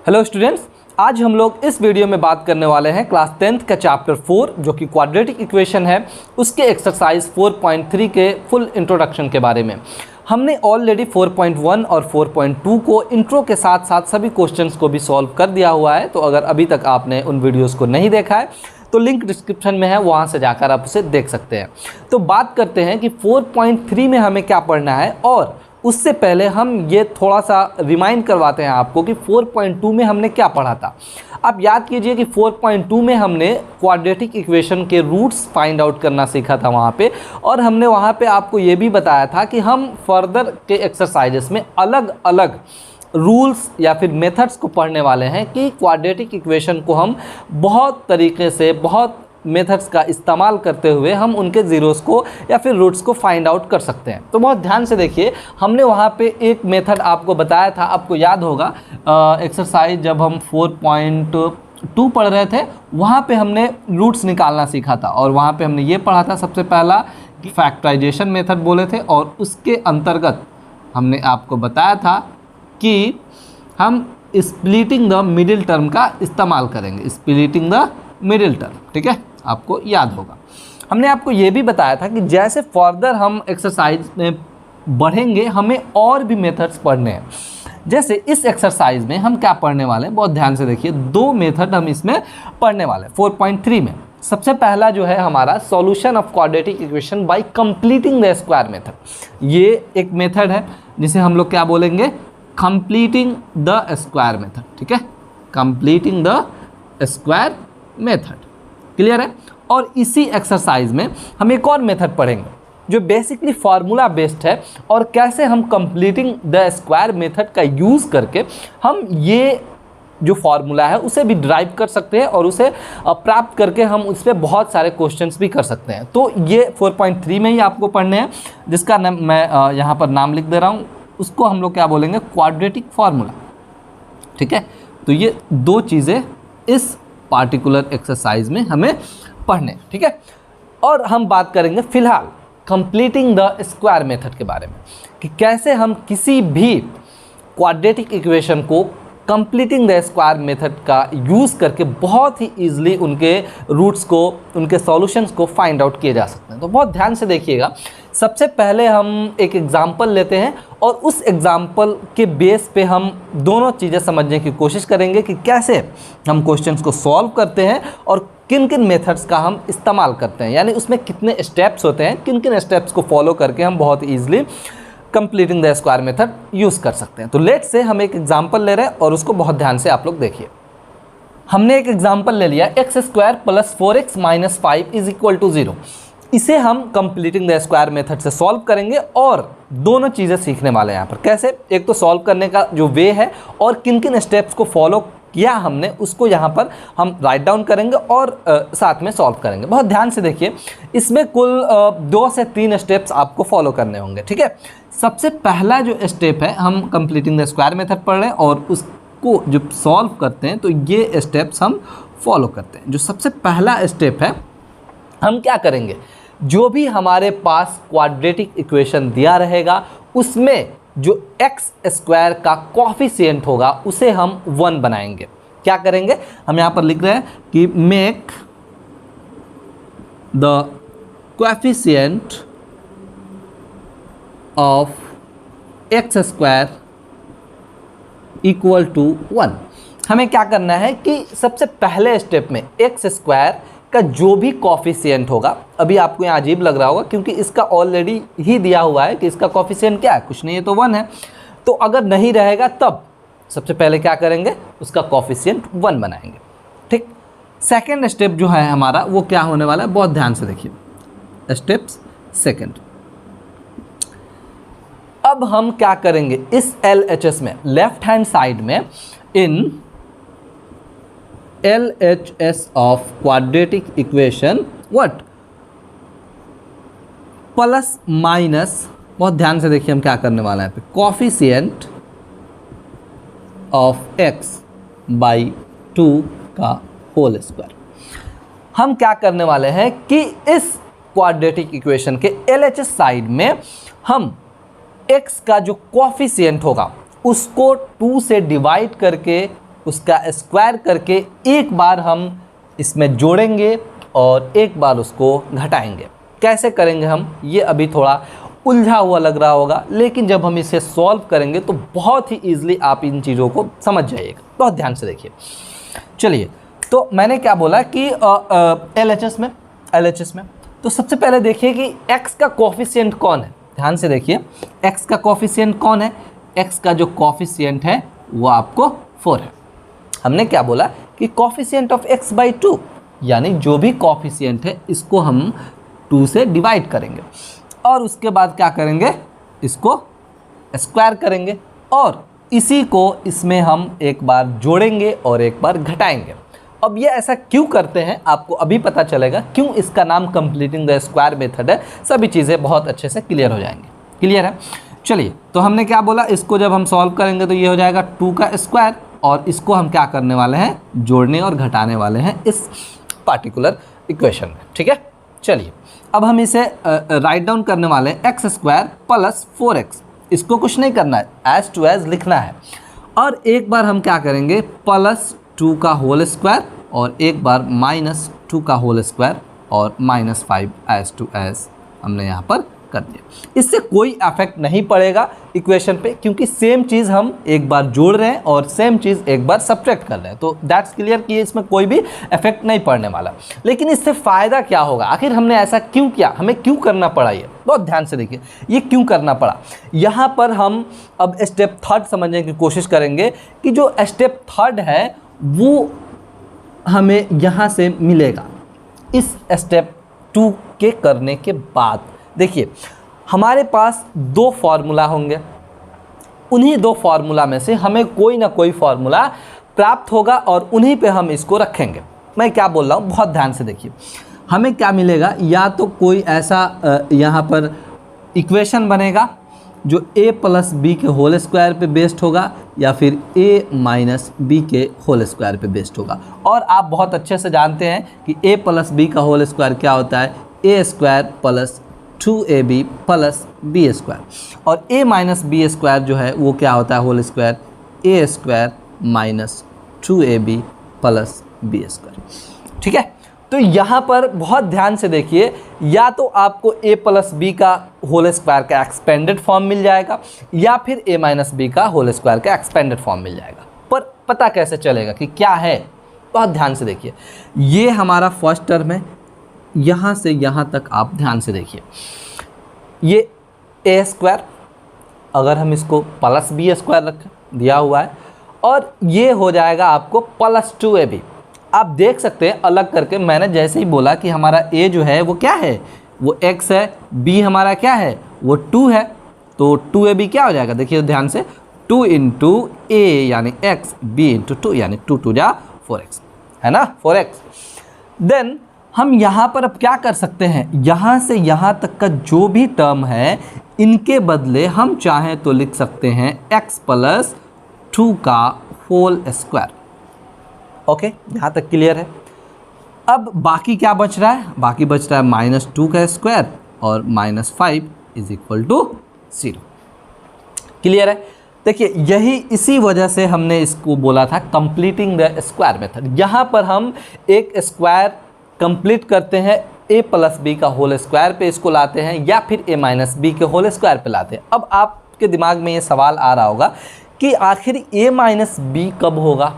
Hello students, आज हम लोग इस वीडियो में बात करने वाले हैं क्लास 10th का चैप्टर 4 जो कि क्वाड्रेटिक इक्वेशन है, उसके एक्सरसाइज 4.3 के फुल इंट्रोडक्शन के बारे में। हमने ऑलरेडी 4.1 और 4.2 को इंट्रो के साथ साथ सभी क्वेश्चंस को भी सॉल्व कर दिया हुआ है। तो अगर अभी तक आपने उन वीडियोस को नहीं देखा है तो लिंक डिस्क्रिप्शन में है, वहाँ से जाकर आप उसे देख सकते हैं। तो बात करते हैं कि 4.3 में हमें क्या पढ़ना है, और उससे पहले हम ये थोड़ा सा रिमाइंड करवाते हैं आपको कि 4.2 में हमने क्या पढ़ा था। आप याद कीजिए कि 4.2 में हमने क्वाड्रेटिक इक्वेशन के रूट्स फाइंड आउट करना सीखा था वहाँ पे, और हमने वहाँ पे आपको ये भी बताया था कि हम फर्दर के एक्सरसाइजेस में अलग अलग रूल्स या फिर मेथड्स को पढ़ने वाले हैं कि क्वाड्रेटिक इक्वेशन को हम बहुत तरीके से, बहुत मेथड्स का इस्तेमाल करते हुए हम उनके ज़ीरोस को या फिर रूट्स को फाइंड आउट कर सकते हैं। तो बहुत ध्यान से देखिए, हमने वहाँ पे एक मेथड आपको बताया था, आपको याद होगा एक्सरसाइज जब हम 4.2 पढ़ रहे थे, वहाँ पे हमने रूट्स निकालना सीखा था, और वहाँ पे हमने ये पढ़ा था सबसे पहला कि फैक्टराइजेशन मेथड बोले थे, और उसके अंतर्गत हमने आपको बताया था कि हम स्प्लिटिंग द मिडिल टर्म का इस्तेमाल करेंगे, स्प्लिटिंग द मिडिल टर्म। ठीक है, आपको याद होगा। हमने आपको ये भी बताया था कि जैसे फर्दर हम एक्सरसाइज में बढ़ेंगे हमें और भी मेथड्स पढ़ने हैं। जैसे इस एक्सरसाइज में हम क्या पढ़ने वाले हैं, बहुत ध्यान से देखिए, दो मेथड हम इसमें पढ़ने वाले हैं 4.3 में। सबसे पहला जो है हमारा solution of quadratic equation by completing the square method. ये एक मेथड है जिसे हम लोग क्या बोलेंगे, कंप्लीटिंग द स्क्वायर मेथड। ठीक है, completing the square method. Clear है। और इसी एक्सरसाइज में हम एक और मेथड पढ़ेंगे जो बेसिकली फार्मूला बेस्ड है, और कैसे हम कंप्लीटिंग द स्क्वायर मेथड का यूज़ करके हम ये जो फार्मूला है उसे भी ड्राइव कर सकते हैं, और उसे प्राप्त करके हम उस पर बहुत सारे क्वेश्चंस भी कर सकते हैं। तो ये 4.3 में ही आपको पढ़ने हैं, जिसका मैं यहाँ पर नाम लिख दे रहा हूँ। उसको हम लोग क्या बोलेंगे, क्वाड्रेटिक फार्मूला। ठीक है, तो ये दो चीज़ें इस पार्टिकुलर एक्सरसाइज में हमें पढ़ने। ठीक है, और हम बात करेंगे फिलहाल कंप्लीटिंग द स्क्वायर मेथड के बारे में, कि कैसे हम किसी भी क्वाड्रेटिक इक्वेशन को कंप्लीटिंग द स्क्वायर मेथड का यूज़ करके बहुत ही ईजिली उनके रूट्स को, उनके सॉल्यूशंस को फाइंड आउट किए जा सकते हैं। तो बहुत ध्यान से देखिएगा। सबसे पहले हम एक एग्जाम्पल लेते हैं, और उस एग्जाम्पल के बेस पे हम दोनों चीज़ें समझने की कोशिश करेंगे कि कैसे हम क्वेश्चंस को सॉल्व करते हैं और किन किन मेथड्स का हम इस्तेमाल करते हैं, यानी उसमें कितने स्टेप्स होते हैं, किन किन स्टेप्स को फॉलो करके हम बहुत easily completing the square method use कर सकते हैं। तो लेट्स से हम एक एग्जाम्पल ले रहे हैं, और उसको बहुत ध्यान से आप लोग देखिए। हमने एक एग्जाम्पल ले लिया, x² + 4x - 5 = 0। इसे हम कंप्लीटिंग द स्क्वायर मेथड से सॉल्व करेंगे, और दोनों चीज़ें सीखने वाले हैं यहाँ पर। कैसे, एक तो सॉल्व करने का जो वे है, और किन किन स्टेप्स को फॉलो किया हमने उसको यहाँ पर हम राइट डाउन करेंगे, और साथ में सॉल्व करेंगे। बहुत ध्यान से देखिए, इसमें कुल 2 से 3 स्टेप्स आपको फॉलो करने होंगे। ठीक है, सबसे पहला जो स्टेप है, हम कंप्लीटिंग द स्क्वायर मेथड पढ़ रहे हैं, और उसको जब सॉल्व करते हैं तो ये स्टेप्स हम फॉलो करते हैं। जो सबसे पहला स्टेप है, हम क्या करेंगे, जो भी हमारे पास क्वाड्रेटिक इक्वेशन दिया रहेगा उसमें जो x² का कोफिशिएंट होगा उसे हम 1 बनाएंगे। क्या करेंगे, हम यहाँ पर लिख रहे हैं कि make the coefficient of x² = 1। हमें क्या करना है कि सबसे पहले स्टेप में x² का जो भी कोफिशिएंट होगा, अभी आपको यहाँ अजीब लग रहा होगा क्योंकि इसका ऑलरेडी ही दिया हुआ है कि इसका कोफिशिएंट क्या है, कुछ नहीं है, तो 1 है। तो अगर नहीं रहेगा तब सबसे पहले क्या करेंगे, उसका कोफिशिएंट 1 बनाएंगे। ठीक, सेकेंड स्टेप जो है हमारा वो क्या होने वाला है, बहुत ध्यान से देखिए। स्टेप्स सेकेंड, अब हम क्या करेंगे, इस LHS में लेफ्ट हैंड साइड में इन LHS of quadratic equation what, plus minus, बहुत ध्यान से देखिए हम क्या करने वाला है, कोफिशिएंट ऑफ x/2 का होल स्क्वायर। हम क्या करने वाले हैं कि इस क्वाड्रेटिक इक्वेशन के LHS साइड में हम x का जो कोफिशिएंट होगा उसको 2 से डिवाइड करके उसका स्क्वायर करके एक बार हम इसमें जोड़ेंगे और एक बार उसको घटाएंगे। कैसे करेंगे हम, ये अभी थोड़ा उलझा हुआ लग रहा होगा, लेकिन जब हम इसे सॉल्व करेंगे तो बहुत ही ईजिली आप इन चीज़ों को समझ जाइएगा। बहुत ध्यान से देखिए। चलिए, तो मैंने क्या बोला कि LHS में तो सबसे पहले देखिए कि x का कोफिशिएंट कौन है। ध्यान से देखिए, x का कोफिशिएंट कौन है। x का जो कोफिशिएंट है वो आपको 4 है। हमने क्या बोला कि कोफिशिएंट ऑफ x बाई 2, यानी जो भी कोफिशिएंट है इसको हम 2 से डिवाइड करेंगे और उसके बाद क्या करेंगे, इसको स्क्वायर करेंगे और इसी को इसमें हम एक बार जोड़ेंगे और एक बार घटाएंगे। अब ये ऐसा क्यों करते हैं आपको अभी पता चलेगा, क्यों इसका नाम कंप्लीटिंग द स्क्वायर मेथड है। सभी चीज़ें बहुत अच्छे से क्लियर हो जाएंगी। क्लियर है। चलिए, तो हमने क्या बोला, इसको जब हम सॉल्व करेंगे तो ये हो जाएगा 2 का स्क्वायर और इसको हम क्या करने वाले हैं, जोड़ने और घटाने वाले हैं इस पार्टिकुलर इक्वेशन में। ठीक है। चलिए, अब हम इसे राइट डाउन करने वाले हैं एक्स स्क्वायर प्लस 4x। इसको कुछ नहीं करना है, एज टू एज लिखना है और एक बार हम क्या करेंगे, प्लस 2 का होल स्क्वायर और एक बार माइनस 2 का होल स्क्वायर और माइनस 5 एज टू एज हमने यहाँ पर कर दिया। इससे कोई इफेक्ट नहीं पड़ेगा इक्वेशन पे, क्योंकि सेम चीज़ हम एक बार जोड़ रहे हैं और सेम चीज़ एक बार सब्ट्रैक्ट कर रहे हैं। तो दैट्स क्लियर कि इसमें कोई भी इफेक्ट नहीं पड़ने वाला। लेकिन इससे फ़ायदा क्या होगा, आखिर हमने ऐसा क्यों किया, हमें क्यों करना पड़ा, ये बहुत ध्यान से देखिए, ये क्यों करना पड़ा। यहाँ पर हम अब स्टेप 3 समझने की कोशिश करेंगे कि जो स्टेप 3 है वो हमें यहाँ से मिलेगा इस स्टेप 2 के करने के बाद। देखिए, हमारे पास 2 फार्मूला होंगे, उन्हीं 2 फार्मूला में से हमें कोई ना कोई फार्मूला प्राप्त होगा और उन्हीं पे हम इसको रखेंगे। मैं क्या बोल रहा हूँ, बहुत ध्यान से देखिए। हमें क्या मिलेगा, या तो कोई ऐसा यहाँ पर इक्वेशन बनेगा जो a प्लस बी के होल स्क्वायर पे बेस्ड होगा या फिर a माइनस बी के होल स्क्वायर पे बेस्ड होगा। और आप बहुत अच्छे से जानते हैं कि a प्लस बी का होल स्क्वायर क्या होता है, a square plus 2ab plus B square, और a माइनस बी स्क्वायर जो है वो क्या होता है, whole square a square minus 2ab plus B square. ठीक है। तो यहाँ पर बहुत ध्यान से देखिए, या तो आपको a प्लस बी का होल स्क्वायर का एक्सपेंडेड फॉर्म मिल जाएगा या फिर a माइनस बी का होल स्क्वायर का एक्सपेंडेड फॉर्म मिल जाएगा। पर पता कैसे चलेगा कि क्या है, बहुत ध्यान से देखिए। ये हमारा फर्स्ट टर्म है, यहाँ से यहाँ तक आप ध्यान से देखिए। ये a स्क्वायर, अगर हम इसको प्लस बी स्क्वायर रखें, दिया हुआ है, और ये हो जाएगा आपको प्लस 2ab। आप देख सकते हैं अलग करके, मैंने जैसे ही बोला कि हमारा a जो है वो क्या है, वो x है, b हमारा क्या है, वो 2 है, तो 2ab क्या हो जाएगा, देखिए ध्यान से, 2 इंटू a यानी x, b इंटू 2 यानी 2 2 जा 4x, है ना, 4x। देन हम यहाँ पर अब क्या कर सकते हैं, यहाँ से यहाँ तक का जो भी टर्म है इनके बदले हम चाहें तो लिख सकते हैं x प्लस 2 का होल स्क्वायर। ओके, यहाँ तक क्लियर है। अब बाकी क्या बच रहा है, बाकी बच रहा है माइनस 2 का स्क्वायर और minus 5 is equal to 0। Clear है। देखिए, यही इसी वजह से हमने इसको बोला था कंप्लीटिंग द स्क्वायर मेथड। यहाँ पर हम एक स्क्वायर कंप्लीट करते हैं, a प्लस बी का होल स्क्वायर पे इसको लाते हैं या फिर a माइनस बी के होल स्क्वायर पे लाते हैं। अब आपके दिमाग में ये सवाल आ रहा होगा कि आखिर a माइनस बी कब होगा,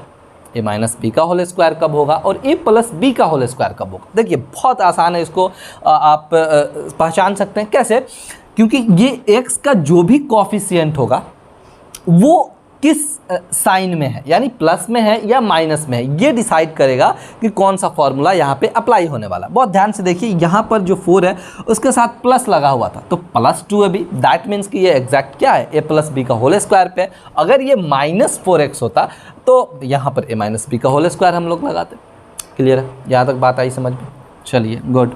a माइनस बी का होल स्क्वायर कब होगा और a प्लस बी का होल स्क्वायर कब होगा। देखिए, बहुत आसान है, इसको आप पहचान सकते हैं। कैसे, क्योंकि ये x का जो भी कॉफिशिएंट होगा वो किस साइन में है, यानी प्लस में है या माइनस में है, ये डिसाइड करेगा कि कौन सा फॉर्मूला यहाँ पे अप्लाई होने वाला। बहुत ध्यान से देखिए, यहाँ पर जो 4 है उसके साथ प्लस लगा हुआ था, तो प्लस 2ab, दैट मीन्स कि ये एग्जैक्ट क्या है, a प्लस बी का होल स्क्वायर पे है। अगर ये माइनस 4x होता तो यहाँ पर a माइनस बी का होल स्क्वायर हम लोग लगाते। क्लियर है, यहाँ तक बात आई समझ में। चलिए, गुड।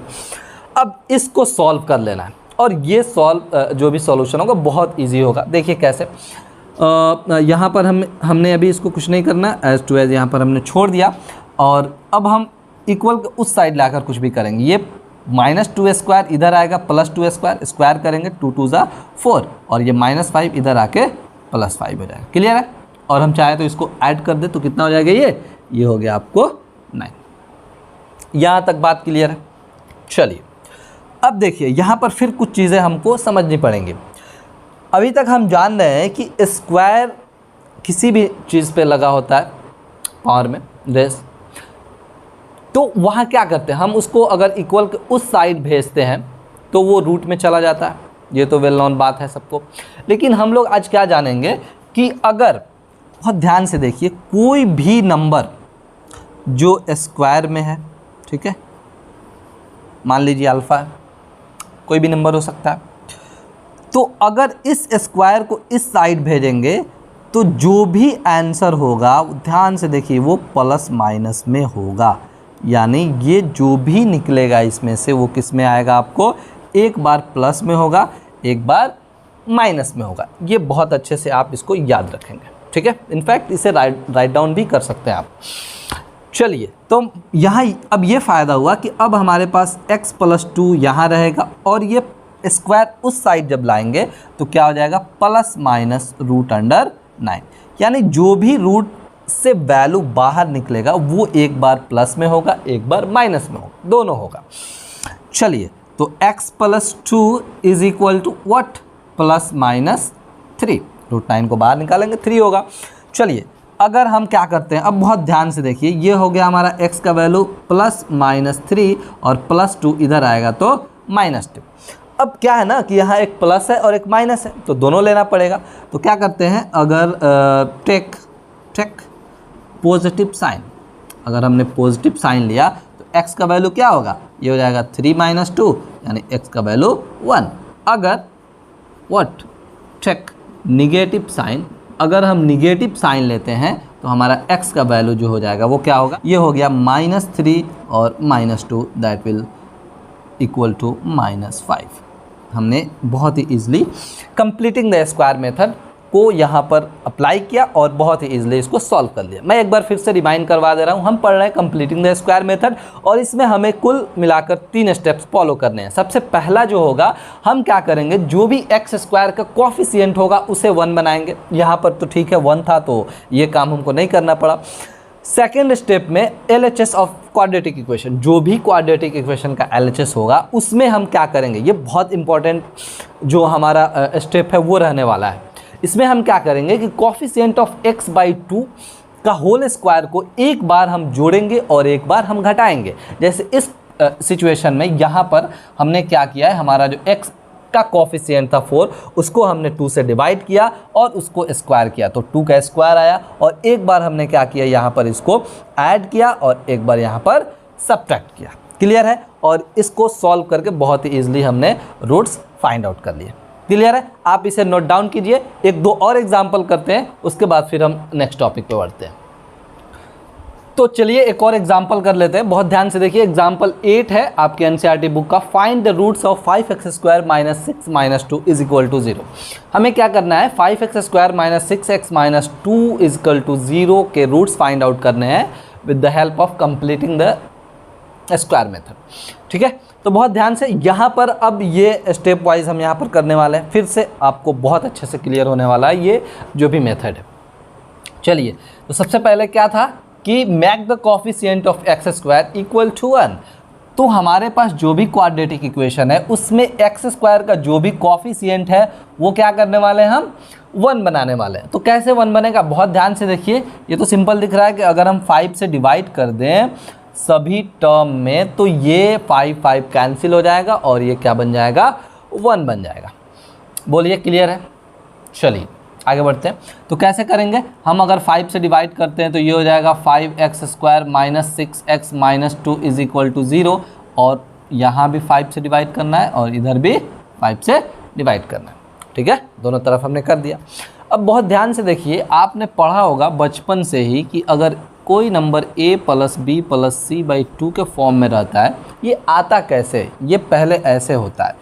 अब इसको सॉल्व कर लेना है और ये जो भी सॉल्यूशन होगा बहुत ईजी होगा। देखिए कैसे, यहाँ पर हमने अभी इसको कुछ नहीं करना, एज टू एज यहाँ पर हमने छोड़ दिया और अब हम इक्वल उस साइड लाकर कुछ भी करेंगे। ये माइनस 2 स्क्वायर इधर आएगा, प्लस 2 स्क्वायर, स्क्वायर करेंगे 2 2 जा 4 और ये माइनस 5 इधर आके प्लस 5 हो जाएगा। क्लियर है। और हम चाहे तो इसको ऐड कर दे तो कितना हो जाएगा, ये हो गया आपको 9। यहाँ तक बात क्लियर है। चलिए अब देखिए यहाँ पर फिर कुछ चीज़ें हमको समझनी पड़ेंगी। अभी तक हम जान रहे हैं कि स्क्वायर किसी भी चीज़ पे लगा होता है पावर में रेस, तो वहाँ क्या करते हैं हम उसको अगर इक्वल के उस साइड भेजते हैं तो वो रूट में चला जाता है, ये तो वेल नोन बात है सबको। लेकिन हम लोग आज क्या जानेंगे कि अगर बहुत ध्यान से देखिए कोई भी नंबर जो स्क्वायर में है, ठीक है, मान लीजिए अल्फ़ा है, कोई भी नंबर हो सकता है, तो अगर इस स्क्वायर को इस साइड भेजेंगे तो जो भी आंसर होगा ध्यान से देखिए वो प्लस माइनस में होगा, यानी ये जो भी निकलेगा इसमें से वो किस में आएगा, आपको एक बार प्लस में होगा एक बार माइनस में होगा। ये बहुत अच्छे से आप इसको याद रखेंगे, ठीक है। इनफैक्ट इसे राइट डाउन भी कर सकते हैं आप। चलिए तो यहाँ अब ये फ़ायदा हुआ कि अब हमारे पास x + 2 यहाँ रहेगा और ये स्क्वायर उस साइड जब लाएंगे तो क्या हो जाएगा, प्लस माइनस √9, यानी जो भी रूट से वैल्यू बाहर निकलेगा वो एक बार प्लस में होगा एक बार माइनस में होगा, दोनों होगा। चलिए तो x + 2 is equal to what, plus minus 3, √9 को बाहर निकालेंगे 3 होगा। चलिए अगर हम क्या करते हैं, अब बहुत ध्यान से देखिए, ये हो गया हमारा x का वैल्यू प्लस माइनस 3 और प्लस 2 इधर आएगा तो -2। अब क्या है ना कि यहाँ एक प्लस है और एक माइनस है तो दोनों लेना पड़ेगा। तो क्या करते हैं, अगर टेक पॉजिटिव साइन, अगर हमने पॉजिटिव साइन लिया तो x का वैल्यू क्या होगा, ये हो जाएगा 3 - 2 यानी x का वैल्यू 1। अगर व्हाट टेक निगेटिव साइन, अगर हम निगेटिव साइन लेते हैं तो हमारा x का वैल्यू जो हो जाएगा वो क्या होगा, ये हो गया -3 और -2 दैट विल इक्वल टू -5। हमने बहुत ही easily completing the square method को यहाँ पर अप्लाई किया और बहुत ही ईजिली इसको सॉल्व कर लिया। मैं एक बार फिर से रिमाइंड करवा दे रहा हूँ, हम पढ़ रहे हैं कंप्लीटिंग द स्क्वायर मेथड और इसमें हमें कुल मिलाकर 3 स्टेप्स फॉलो करने हैं। सबसे पहला जो होगा, हम क्या करेंगे, जो भी एक्स स्क्वायर का कोफिशिएंट होगा उसे 1 बनाएंगे। यहाँ पर तो ठीक है 1 था तो ये काम हमको नहीं करना पड़ा। सेकेंड स्टेप में LHS ऑफ क्वाड्रेटिक इक्वेशन, जो भी क्वाड्रेटिक इक्वेशन का LHS होगा उसमें हम क्या करेंगे, ये बहुत इंपॉर्टेंट जो हमारा स्टेप है वो रहने वाला है। इसमें हम क्या करेंगे कि कोफिशिएंट ऑफ x/2 का होल स्क्वायर को एक बार हम जोड़ेंगे और एक बार हम घटाएंगे। जैसे इस सिचुएशन में यहाँ पर हमने क्या किया है, हमारा जो x का कोफिशिएंट था 4, उसको हमने 2 से डिवाइड किया और उसको स्क्वायर किया तो 2 का स्क्वायर आया, और एक बार हमने क्या किया, यहाँ पर इसको ऐड किया और एक बार यहाँ पर सब्ट्रैक्ट किया। क्लियर है। और इसको सॉल्व करके बहुत ही ईजिली हमने रूट्स फाइंड आउट कर लिए। क्लियर है। आप इसे नोट डाउन कीजिए, 1-2 और एग्जाम्पल करते हैं, उसके बाद फिर हम नेक्स्ट टॉपिक पे बढ़ते हैं। तो चलिए एक और एग्जाम्पल कर लेते हैं। बहुत ध्यान से देखिए, एग्जाम्पल 8 है आपके एनसीईआरटी बुक का। Find the roots of 5x² - 6 - 2 is equal to 0। हमें क्या करना है, 5x² - 6x - 2 is equal to 0 के रूट्स फाइंड आउट करने हैं with the help of completing the square method. ठीक है, तो बहुत ध्यान से यहाँ पर अब ये स्टेप वाइज हम यहाँ पर करने वाले हैं। फिर से आपको बहुत अच्छे से क्लियर होने वाला है ये जो भी मेथड है। चलिए, तो सबसे पहले क्या था कि make the coefficient of x² equal to 1। तो हमारे पास जो भी क्वाड्रेटिक इक्वेशन है उसमें x² का जो भी कोफिशिएंट है वो क्या करने वाले हैं, हम 1 बनाने वाले हैं। तो कैसे 1 बनेगा, बहुत ध्यान से देखिए। ये तो सिंपल दिख रहा है कि अगर हम 5 से डिवाइड कर दें सभी टर्म में तो ये 5 कैंसिल हो जाएगा और ये क्या बन जाएगा, 1 बन जाएगा। बोलिए क्लियर है। चलिए आगे बढ़ते हैं। तो कैसे करेंगे, हम अगर 5 से डिवाइड करते हैं तो ये हो जाएगा 5x² - 6x - 2 is equal to 0, और यहाँ भी 5 से डिवाइड करना है और इधर भी 5 से डिवाइड करना है। ठीक है, दोनों तरफ हमने कर दिया। अब बहुत ध्यान से देखिए, आपने पढ़ा होगा बचपन से ही कि अगर कोई नंबर a + b + c/2 के फॉर्म में रहता है, ये आता कैसे, ये पहले ऐसे होता है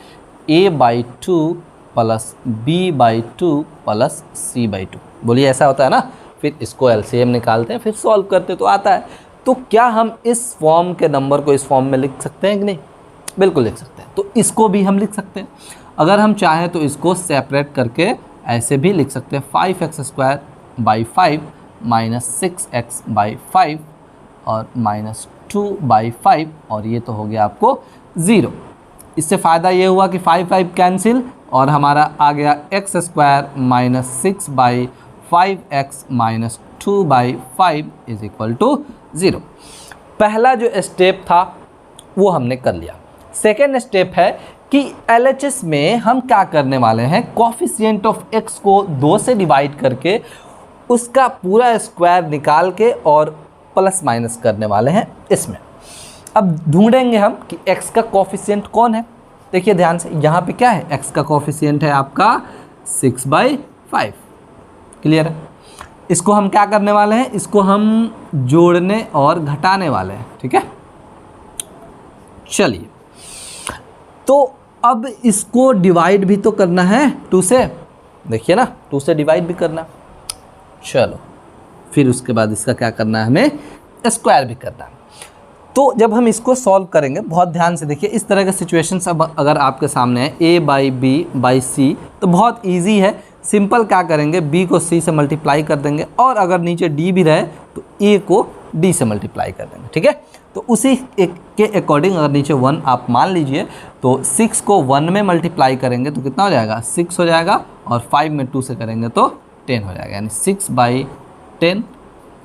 a/2 + b/2 + c/2। बोलिए ऐसा होता है ना। फिर इसको LCM निकालते हैं, फिर सॉल्व करते तो आता है। तो क्या हम इस फॉर्म के नंबर को इस फॉर्म में लिख सकते हैं कि नहीं, बिल्कुल लिख सकते हैं। तो इसको भी हम लिख सकते हैं। अगर हम चाहें तो इसको सेपरेट करके ऐसे भी लिख सकते हैं, 5x² by 5 minus 6x by 5 और माइनस 2 बाई 5 और ये तो हो गया आपको 0। इससे फ़ायदा ये हुआ कि 5 5 कैंसिल और हमारा आ गया X square minus 6 by 5x minus 2 by 5 is equal to 0। पहला जो स्टेप था वो हमने कर लिया। सेकेंड स्टेप है कि LHS में हम क्या करने वाले हैं, कोफिशिएंट ऑफ x को 2 से डिवाइड करके उसका पूरा स्क्वायर निकाल के और प्लस माइनस करने वाले हैं इसमें। अब ढूंढेंगे हम कि x का कोफिशिएंट कौन है। देखिए ध्यान से, यहाँ पे क्या है, x का कोफिशिएंट है आपका 6/5। क्लियर है। इसको हम क्या करने वाले हैं, इसको हम जोड़ने और घटाने वाले हैं। ठीक है, चलिए तो अब इसको डिवाइड भी तो करना है 2 से। देखिए ना, 2 से डिवाइड भी करना। चलो फिर उसके बाद इसका क्या करना है, हमें स्क्वायर भी करना है। तो जब हम इसको सॉल्व करेंगे, बहुत ध्यान से देखिए, इस तरह के सिचुएशंस अब अगर आपके सामने है a बाई बी बाई सी तो बहुत इजी है। सिंपल क्या करेंगे, b को c से मल्टीप्लाई कर देंगे और अगर नीचे d भी रहे तो a को d से मल्टीप्लाई कर देंगे। ठीक है, तो उसी के अकॉर्डिंग अगर नीचे 1 आप मान लीजिए तो 6 को 1 में मल्टीप्लाई करेंगे तो कितना हो जाएगा, 6 हो जाएगा और 5 में 2 से करेंगे तो 10 हो जाएगा, यानी 6/10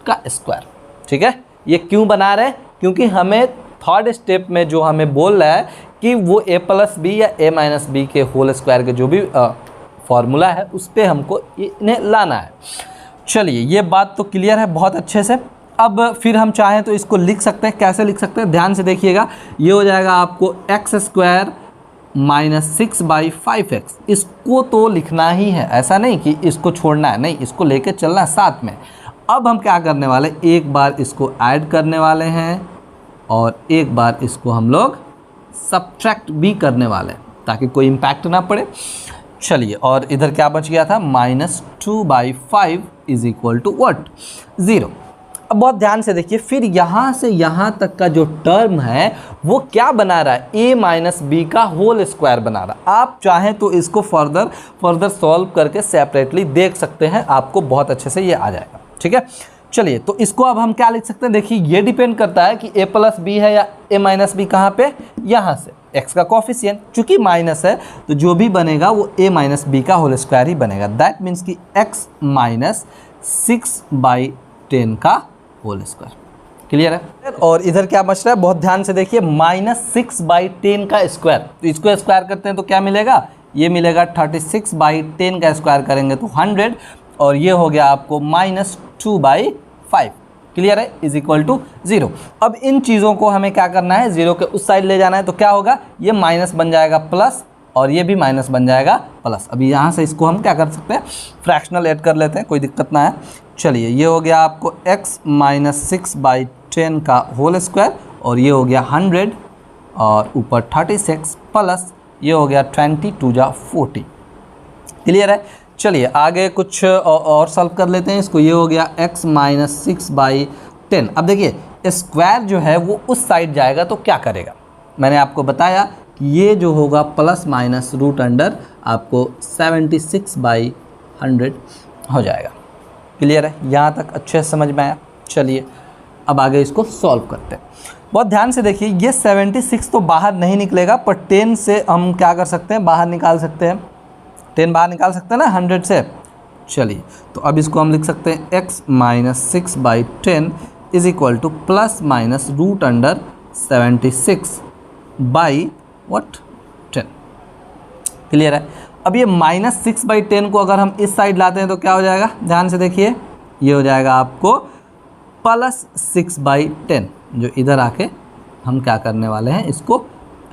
का स्क्वायर। ठीक है, ये क्यों बना रहे हैं, क्योंकि हमें थर्ड स्टेप में जो हमें बोल रहा है कि वो a प्लस बी या a माइनस बी के होल स्क्वायर के जो भी फॉर्मूला है उस पर हमको इन्हें लाना है। चलिए ये बात तो क्लियर है बहुत अच्छे से। अब फिर हम चाहें तो इसको लिख सकते हैं। कैसे लिख सकते हैं, ध्यान से देखिएगा। ये हो जाएगा आपको एक्स स्क्वायर माइनस 6/5x। इसको तो लिखना ही है, ऐसा नहीं कि इसको छोड़ना है, नहीं, इसको लेके चलना है साथ में। अब हम क्या करने वाले, एक बार इसको ऐड करने वाले हैं और एक बार इसको हम लोग सब्ट्रैक्ट भी करने वाले हैं ताकि कोई इम्पैक्ट ना पड़े। चलिए, और इधर क्या बच गया था, -2/5 इज इक्वल टू व्हाट, 0। अब बहुत ध्यान से देखिए, फिर यहाँ से यहाँ तक का जो टर्म है वो क्या बना रहा है, a माइनस बी का होल स्क्वायर बना रहा है। आप चाहें तो इसको फर्दर सॉल्व करके सेपरेटली देख सकते हैं, आपको बहुत अच्छे से ये आ जाएगा। ठीक है, चलिए तो इसको अब हम क्या लिख सकते हैं, देखिए ये डिपेंड करता है कि a प्लस बी है या a माइनस बी। कहाँ पे, यहाँ से x का कोफिशिएंट चूंकि माइनस है तो जो भी बनेगा वो a माइनस बी का होल स्क्वायर ही बनेगा। दैट मीन्स कि x माइनस 6/10 का होल स्क्वायर। क्लियर है। और इधर क्या बच रहा है, बहुत ध्यान से देखिए, -6/10 का स्क्वायर। तो इसको स्क्वायर करते हैं तो क्या मिलेगा, ये मिलेगा 36/10 का स्क्वायर करेंगे तो 100 और ये हो गया आपको -2/5। क्लियर है, इज इक्वल टू 0। अब इन चीज़ों को हमें क्या करना है, 0 के उस साइड ले जाना है। तो क्या होगा, ये माइनस बन जाएगा प्लस और ये भी माइनस बन जाएगा प्लस। अभी यहाँ से इसको हम क्या कर सकते हैं, फ्रैक्शनल ऐड कर लेते हैं, कोई दिक्कत ना है। चलिए ये हो गया आपको x माइनस 6/10 का होल स्क्वायर और ये हो गया 100 और ऊपर 36 प्लस ये हो गया 20×2 40। क्लियर है। चलिए आगे कुछ और सॉल्व कर लेते हैं इसको। ये हो गया x माइनस 6/10। अब देखिए स्क्वायर जो है वो उस साइड जाएगा तो क्या करेगा, मैंने आपको बताया कि ये जो होगा प्लस माइनस रूट अंडर आपको 76/100 हो जाएगा। क्लियर है, यहाँ तक अच्छे से समझ में आया। चलिए अब आगे इसको सॉल्व करते हैं। बहुत ध्यान से देखिए, ये 76 तो बाहर नहीं निकलेगा पर 10 से हम क्या कर सकते हैं, बाहर निकाल सकते हैं। 10 बाहर निकाल सकते हैं ना 100 से। चलिए तो अब इसको हम लिख सकते हैं x minus 6/10 is equal to plus minus root under 76/10। Clear है। अब ये -6/10 को अगर हम इस साइड लाते हैं तो क्या हो जाएगा, ध्यान से देखिए, ये हो जाएगा आपको प्लस 6/10, जो इधर आके हम क्या करने वाले हैं, इसको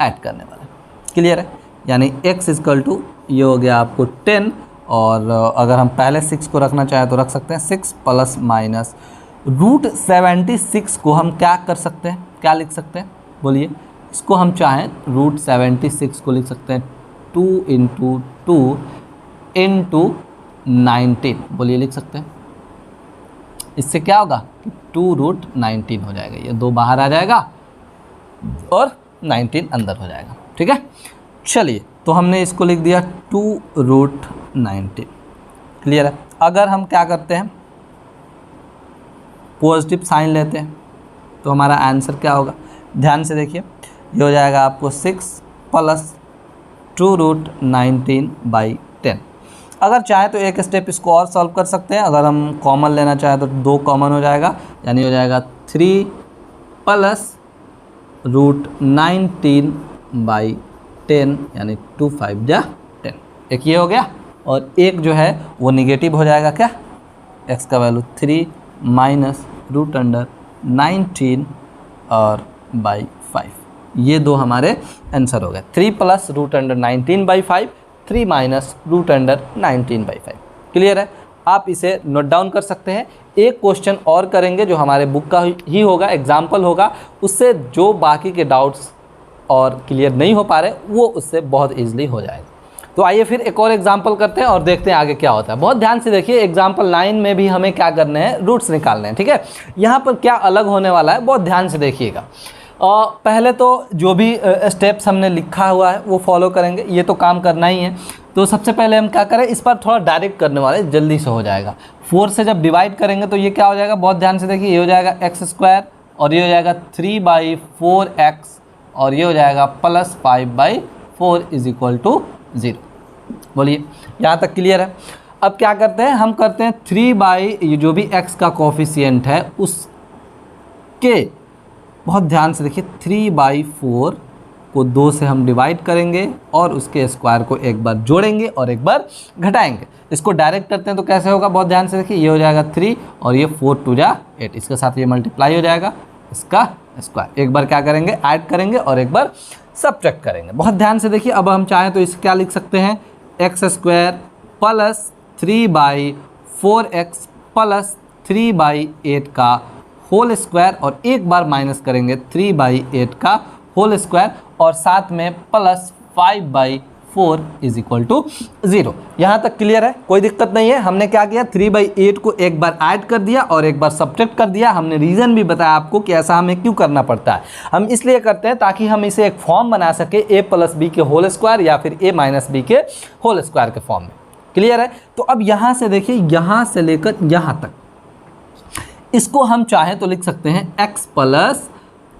ऐड करने वाले हैं। क्लियर है, यानी x इक्वल टू ये हो गया आपको 10 और अगर हम पहले 6 को रखना चाहें तो रख सकते हैं 6 प्लस माइनस रूट 76 को हम क्या कर सकते हैं, क्या लिख सकते हैं बोलिए। इसको हम चाहें रूट 76 को लिख सकते हैं 2 × 2 × 19 बोलिए, लिख सकते हैं। इससे क्या होगा कि 2√19 हो जाएगा, ये 2 बाहर आ जाएगा और 19 अंदर हो जाएगा। ठीक है, चलिए तो हमने इसको लिख दिया 2√19। क्लियर है। अगर हम क्या करते हैं, पॉजिटिव साइन लेते हैं तो हमारा आंसर क्या होगा, ध्यान से देखिए, ये हो जाएगा आपको 6 प्लस 2√19/10। अगर चाहे तो एक स्टेप इसको और सॉल्व कर सकते हैं, अगर हम कॉमन लेना चाहें तो 2 कॉमन हो जाएगा, यानी हो जाएगा 3 प्लस √19/10 यानी 2 5 जा 10। एक ये हो गया, और एक जो है वो निगेटिव हो जाएगा, क्या, x का वैल्यू 3 माइनस √19 और बाई 5। ये दो हमारे आंसर हो गए, 3 प्लस √19/5, 3 माइनस √19/5। क्लियर है, आप इसे नोट डाउन कर सकते हैं। एक क्वेश्चन और करेंगे जो हमारे बुक का ही होगा, एग्जाम्पल होगा, उससे जो बाकी के डाउट्स और क्लियर नहीं हो पा रहे वो उससे बहुत ईजिली हो जाएगा। तो आइए फिर एक और एग्जाम्पल करते हैं और देखते हैं आगे क्या होता है। बहुत ध्यान से देखिए, एग्जाम्पल 9 में भी हमें क्या करने हैं, रूट्स निकालने हैं। ठीक है, यहाँ पर क्या अलग होने वाला है, बहुत ध्यान से देखिएगा। पहले तो जो भी स्टेप्स हमने लिखा हुआ है वो फॉलो करेंगे, ये तो काम करना ही है। तो सबसे पहले हम क्या करें, इस पर थोड़ा डायरेक्ट करने वाले, जल्दी से हो जाएगा। 4 से जब डिवाइड करेंगे तो ये क्या हो जाएगा, बहुत ध्यान से देखिए, ये हो जाएगा x² और ये हो जाएगा 3/4x और ये हो जाएगा प्लस 5/4 = 0। बोलिए, यहाँ तक क्लियर है। अब क्या करते हैं, हम करते हैं 3 ये जो भी x का कोफिशिएंट है उसके, बहुत ध्यान से देखिए, 3/4 को 2 से हम डिवाइड करेंगे और उसके स्क्वायर को एक बार जोड़ेंगे और एक बार घटाएंगे। इसको डायरेक्ट करते हैं तो कैसे होगा, बहुत ध्यान से देखिए, ये हो जाएगा 3 और ये 4 2 जा 8, इसके साथ ये मल्टीप्लाई हो जाएगा, इसका स्क्वायर। एक बार क्या करेंगे, ऐड करेंगे और एक बार सब्ट्रैक्ट करेंगे। बहुत ध्यान से देखिए, अब हम चाहें तो इसे क्या लिख सकते हैं, x² प्लस 3/4x प्लस 3/8 का होल स्क्वायर और एक बार माइनस करेंगे 3/8 का होल स्क्वायर और साथ में प्लस 5/4 = 0। यहाँ तक क्लियर है, कोई दिक्कत नहीं है। हमने क्या किया, 3/8 को एक बार ऐड कर दिया और एक बार सब्ट्रैक्ट कर दिया। हमने रीज़न भी बताया आपको कि ऐसा हमें क्यों करना पड़ता है। हम इसलिए करते हैं ताकि हम इसे एक फॉर्म बना सके, a + b के होल स्क्वायर या फिर a - b के होल स्क्वायर के फॉर्म में। क्लियर है, तो अब यहाँ से देखिए, यहाँ से लेकर यहाँ तक इसको हम चाहें तो लिख सकते हैं x प्लस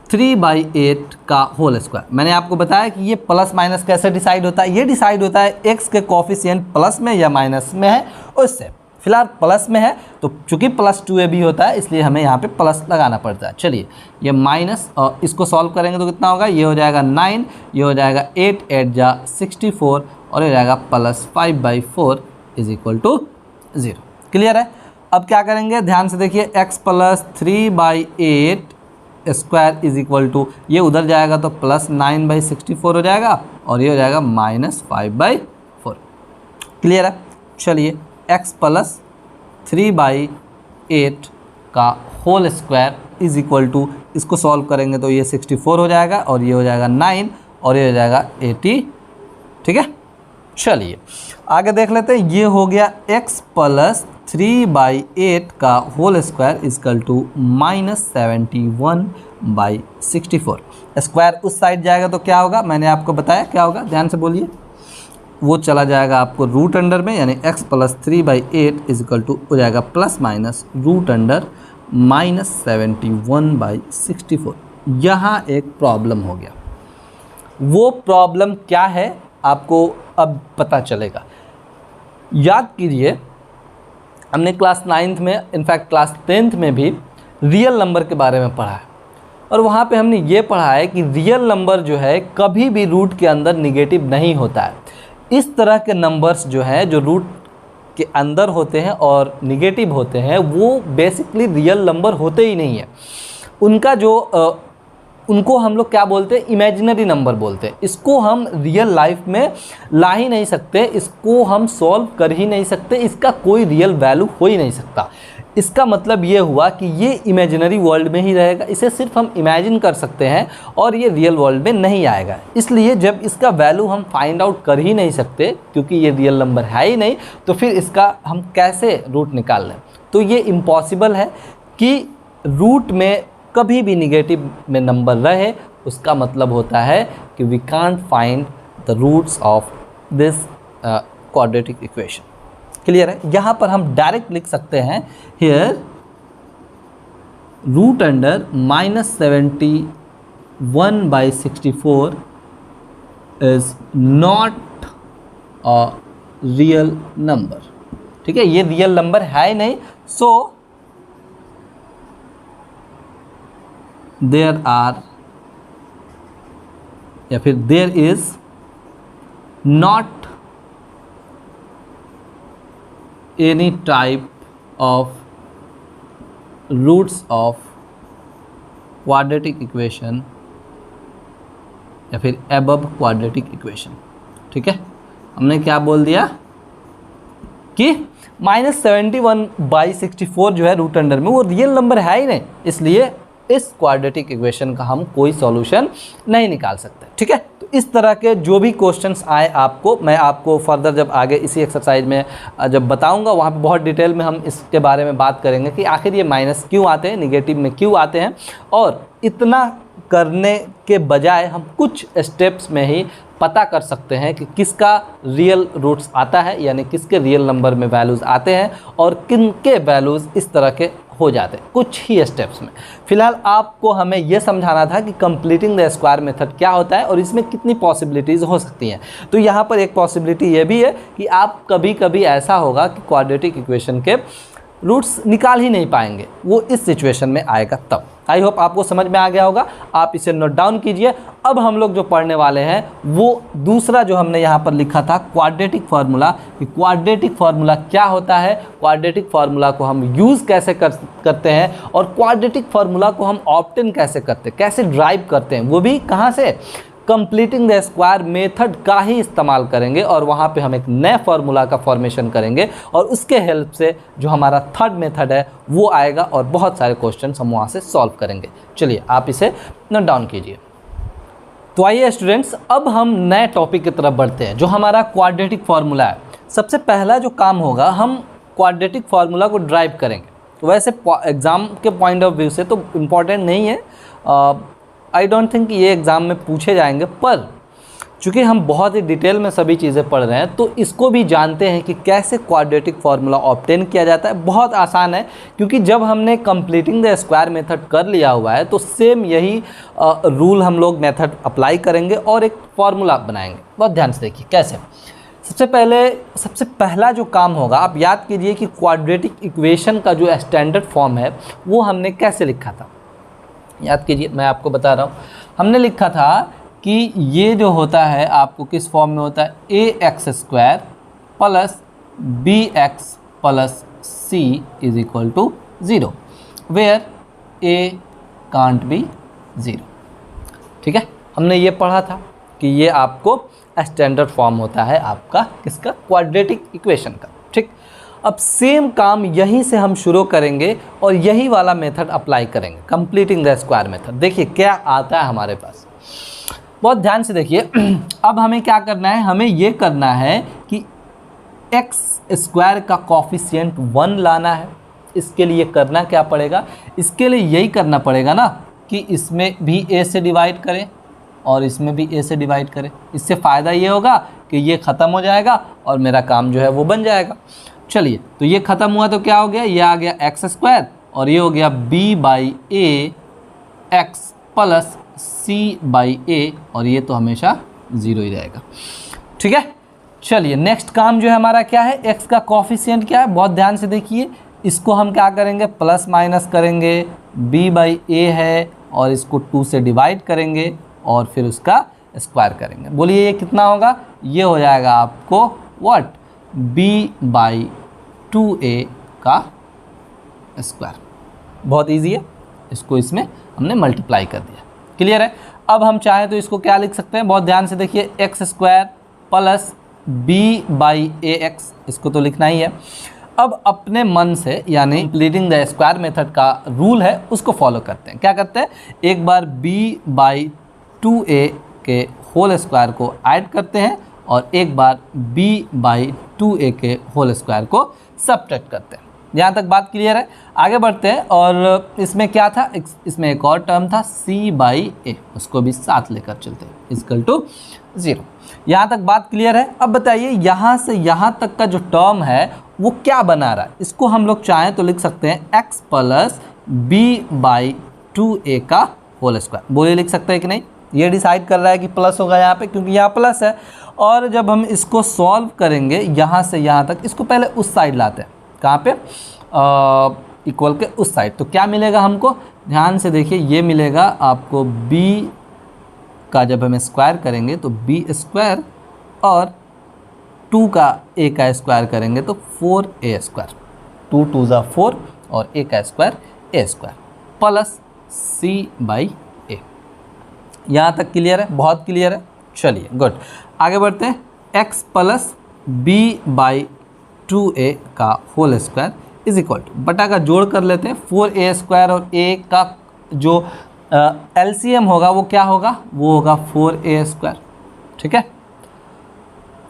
3/8 का होल स्क्वायर। मैंने आपको बताया कि ये प्लस माइनस कैसे डिसाइड होता है, ये डिसाइड होता है x के कोफिशिएंट प्लस में या माइनस में है उससे। फिलहाल प्लस में है तो चूंकि +2ab होता है इसलिए हमें यहाँ पे प्लस लगाना पड़ता है। चलिए, ये माइनस, और इसको सॉल्व करेंगे तो कितना होगा, ये हो जाएगा 9, ये हो जाएगा 8 8 जा 64 और ये हो जाएगा प्लस 5/4 = 0। क्लियर है, अब क्या करेंगे, ध्यान से देखिए, x प्लस 3/8 स्क्वायर = ये उधर जाएगा तो प्लस 9/64 हो जाएगा और ये हो जाएगा माइनस 5/4। क्लियर है, चलिए, x प्लस 3/8 का होल स्क्वायर = इसको सॉल्व करेंगे तो ये 64 हो जाएगा और ये हो जाएगा 9 और ये हो जाएगा 80। ठीक है, चलिए आगे देख लेते हैं। ये हो गया x प्लस 3/8 का होल स्क्वायर = -71/64। स्क्वायर उस साइड जाएगा तो क्या होगा, मैंने आपको बताया क्या होगा, ध्यान से बोलिए, वो चला जाएगा आपको रूट अंडर में, यानी x प्लस 3/8 = हो जाएगा प्लस माइनस रूट अंडर -71/64। यहाँ एक प्रॉब्लम हो गया, वो प्रॉब्लम क्या है आपको अब पता चलेगा। याद कीजिए, हमने क्लास 9th में, इनफैक्ट क्लास 10th में भी रियल नंबर के बारे में पढ़ा है और वहाँ पे हमने ये पढ़ा है कि रियल नंबर जो है कभी भी रूट के अंदर निगेटिव नहीं होता है। इस तरह के नंबर्स जो हैं, जो रूट के अंदर होते हैं और निगेटिव होते हैं, वो बेसिकली रियल नंबर होते ही नहीं है। उनका जो उनको हम लोग क्या बोलते हैं, इमेजिनरी नंबर बोलते हैं। इसको हम रियल लाइफ में ला ही नहीं सकते, इसको हम सॉल्व कर ही नहीं सकते, इसका कोई रियल वैल्यू हो ही नहीं सकता। इसका मतलब ये हुआ कि ये इमेजिनरी वर्ल्ड में ही रहेगा, इसे सिर्फ हम इमेजिन कर सकते हैं और ये रियल वर्ल्ड में नहीं आएगा। इसलिए जब इसका वैल्यू हम फाइंड आउट कर ही नहीं सकते, क्योंकि ये रियल नंबर है ही नहीं, तो फिर इसका हम कैसे रूट निकाल लें। तो ये इम्पॉसिबल है कि रूट में कभी भी निगेटिव में नंबर रहे। उसका मतलब होता है कि we can't find the roots of this quadratic equation. Clear है, यहाँ पर हम डायरेक्ट लिख सकते हैं, here root under -71/64 is not a real number. ठीक है, ये रियल नंबर है ही नहीं, सो देयर आर या फिर there is not any type of roots of quadratic equation या फिर एबव क्वाड्रेटिक इक्वेशन। ठीक है, हमने क्या बोल दिया कि -71/64 जो है रूट अंडर में वो रियल नंबर है ही नहीं, इसलिए इस क्वाड्रेटिक इक्वेशन का हम कोई सॉल्यूशन नहीं निकाल सकते। ठीक है, तो इस तरह के जो भी क्वेश्चंस आए आपको, मैं आपको फर्दर जब आगे इसी एक्सरसाइज में जब बताऊंगा वहाँ पे बहुत डिटेल में हम इसके बारे में बात करेंगे कि आखिर ये माइनस क्यों आते हैं, निगेटिव में क्यों आते हैं, और इतना करने के बजाय हम कुछ स्टेप्स में ही पता कर सकते हैं कि किसका रियल रूट्स आता है, यानी किसके रियल नंबर में वैल्यूज़ आते हैं और किन के वैल्यूज़ इस तरह के हो जाते हैं कुछ ही स्टेप्स में। फिलहाल आपको हमें यह समझाना था कि कंप्लीटिंग द स्क्वायर मेथड क्या होता है और इसमें कितनी पॉसिबिलिटीज़ हो सकती हैं। तो यहाँ पर एक पॉसिबिलिटी ये भी है कि आप कभी कभी ऐसा होगा कि क्वाड्रेटिक इक्वेशन के रूट्स निकाल ही नहीं पाएंगे, वो इस सिचुएशन में आएगा तब। आई होप आपको समझ में आ गया होगा, आप इसे नोट डाउन कीजिए। अब हम लोग जो पढ़ने वाले हैं वो दूसरा जो हमने यहाँ पर लिखा था क्वाड्रेटिक फार्मूला, कि क्वाड्रेटिक फार्मूला क्या होता है, क्वाड्रेटिक फार्मूला को हम यूज़ कैसे करते हैं और क्वाड्रेटिक फार्मूला को हम ऑब्टेन कैसे करते हैं, कैसे ड्राइव करते हैं, वो भी कहाँ से, कंप्लीटिंग द स्क्वायर मेथड का ही इस्तेमाल करेंगे और वहाँ पे हम एक नए फार्मूला का फॉर्मेशन करेंगे और उसके हेल्प से जो हमारा थर्ड मेथड है वो आएगा और बहुत सारे क्वेश्चन हम वहाँ से सॉल्व करेंगे। चलिए आप इसे नोट डाउन कीजिए। तो आइए स्टूडेंट्स, अब हम नए टॉपिक की तरफ बढ़ते हैं जो हमारा क्वाड्रेटिक फार्मूला है। सबसे पहला जो काम होगा, हम क्वाड्रेटिक फार्मूला को ड्राइव करेंगे। तो वैसे एग्ज़ाम के पॉइंट ऑफ व्यू से तो इम्पॉर्टेंट नहीं है, आई डोंट थिंक ये एग्ज़ाम में पूछे जाएंगे, पर चूँकि हम बहुत ही डिटेल में सभी चीज़ें पढ़ रहे हैं तो इसको भी जानते हैं कि कैसे क्वाड्रेटिक फार्मूला ऑब्टेन किया जाता है। बहुत आसान है, क्योंकि जब हमने कंप्लीटिंग द स्क्वायर मेथड कर लिया हुआ है तो सेम यही रूल हम लोग मेथड अप्लाई करेंगे और एक फार्मूला बनाएंगे। बहुत ध्यान से देखिए कैसे। सबसे पहला जो काम होगा, आप याद कीजिए कि क्वाड्रेटिक इक्वेशन का जो स्टैंडर्ड फॉर्म है वो हमने कैसे लिखा था। याद कीजिए, मैं आपको बता रहा हूँ, हमने लिखा था कि ये जो होता है आपको किस फॉर्म में होता है, ax² plus bx plus c is equal to 0 where a can't be 0। ठीक है, हमने ये पढ़ा था कि ये आपको स्टैंडर्ड फॉर्म होता है आपका किसका, क्वाड्रेटिक इक्वेशन का। ठीक, अब सेम काम यहीं से हम शुरू करेंगे और यही वाला मेथड अप्लाई करेंगे, कंप्लीटिंग द स्क्वायर मेथड। देखिए क्या आता है हमारे पास, बहुत ध्यान से देखिए। अब हमें क्या करना है, हमें ये करना है कि x² का कॉफिशिएंट 1 लाना है। इसके लिए करना क्या पड़ेगा, इसके लिए यही करना पड़ेगा ना कि इसमें भी a से डिवाइड करें और इसमें भी a से डिवाइड करें। इससे फ़ायदा ये होगा कि ये ख़त्म हो जाएगा और मेरा काम जो है वो बन जाएगा। चलिए, तो ये ख़त्म हुआ तो क्या हो गया, ये आ गया x² और ये हो गया b/a x प्लस c/a और ये तो हमेशा 0 ही रहेगा। ठीक है, चलिए नेक्स्ट काम जो है हमारा क्या है, x का कॉफिशिएंट क्या है, बहुत ध्यान से देखिए। इसको हम क्या करेंगे, प्लस माइनस करेंगे, b/a है और इसको 2 से डिवाइड करेंगे और फिर उसका स्क्वायर करेंगे। बोलिए ये कितना होगा, ये हो जाएगा आपको व्हाट, b/2a का स्क्वायर। बहुत इजी है, इसको इसमें हमने मल्टीप्लाई कर दिया। क्लियर है। अब हम चाहें तो इसको क्या लिख सकते हैं, बहुत ध्यान से देखिए, x² प्लस b/ax, इसको तो लिखना ही है। अब अपने मन से, यानी कंप्लीटिंग द स्क्वायर मेथड का रूल है उसको फॉलो करते हैं। क्या करते हैं, एक बार b/2a के होल स्क्वायर को ऐड करते हैं और एक बार b/2a के होल स्क्वायर को सबट्रैक्ट करते हैं। यहाँ तक बात क्लियर है। आगे बढ़ते हैं, और इसमें क्या था, इसमें एक और टर्म था c/a, उसको भी साथ लेकर चलते हैं, इक्वल टू 0। यहाँ तक बात क्लियर है। अब बताइए यहाँ से यहाँ तक का जो टर्म है वो क्या बना रहा है, इसको हम लोग चाहें तो लिख सकते हैं x प्लस b/2a का होल स्क्वायर। वो ये लिख सकते हैं कि नहीं, ये डिसाइड कर रहा है कि प्लस होगा यहाँ पे, क्योंकि यहाँ प्लस है। और जब हम इसको सॉल्व करेंगे यहाँ से यहाँ तक, इसको पहले उस साइड लाते हैं, कहाँ पे, इक्वल के उस साइड। तो क्या मिलेगा हमको, ध्यान से देखिए, ये मिलेगा आपको b का जब हम स्क्वायर करेंगे तो b² और 2 का a का स्क्वायर करेंगे तो 4a², 2 2 ज़ा 4 और a का स्क्वायर a² प्लस c/a। यहाँ तक क्लियर है, बहुत क्लियर है। चलिए गुड, आगे बढ़ते हैं। x प्लस b/2a का whole square is equal to, बटा का जोड़ कर लेते हैं, 4a² और a का जो LCM होगा वो क्या होगा, वो होगा 4a²। ठीक है,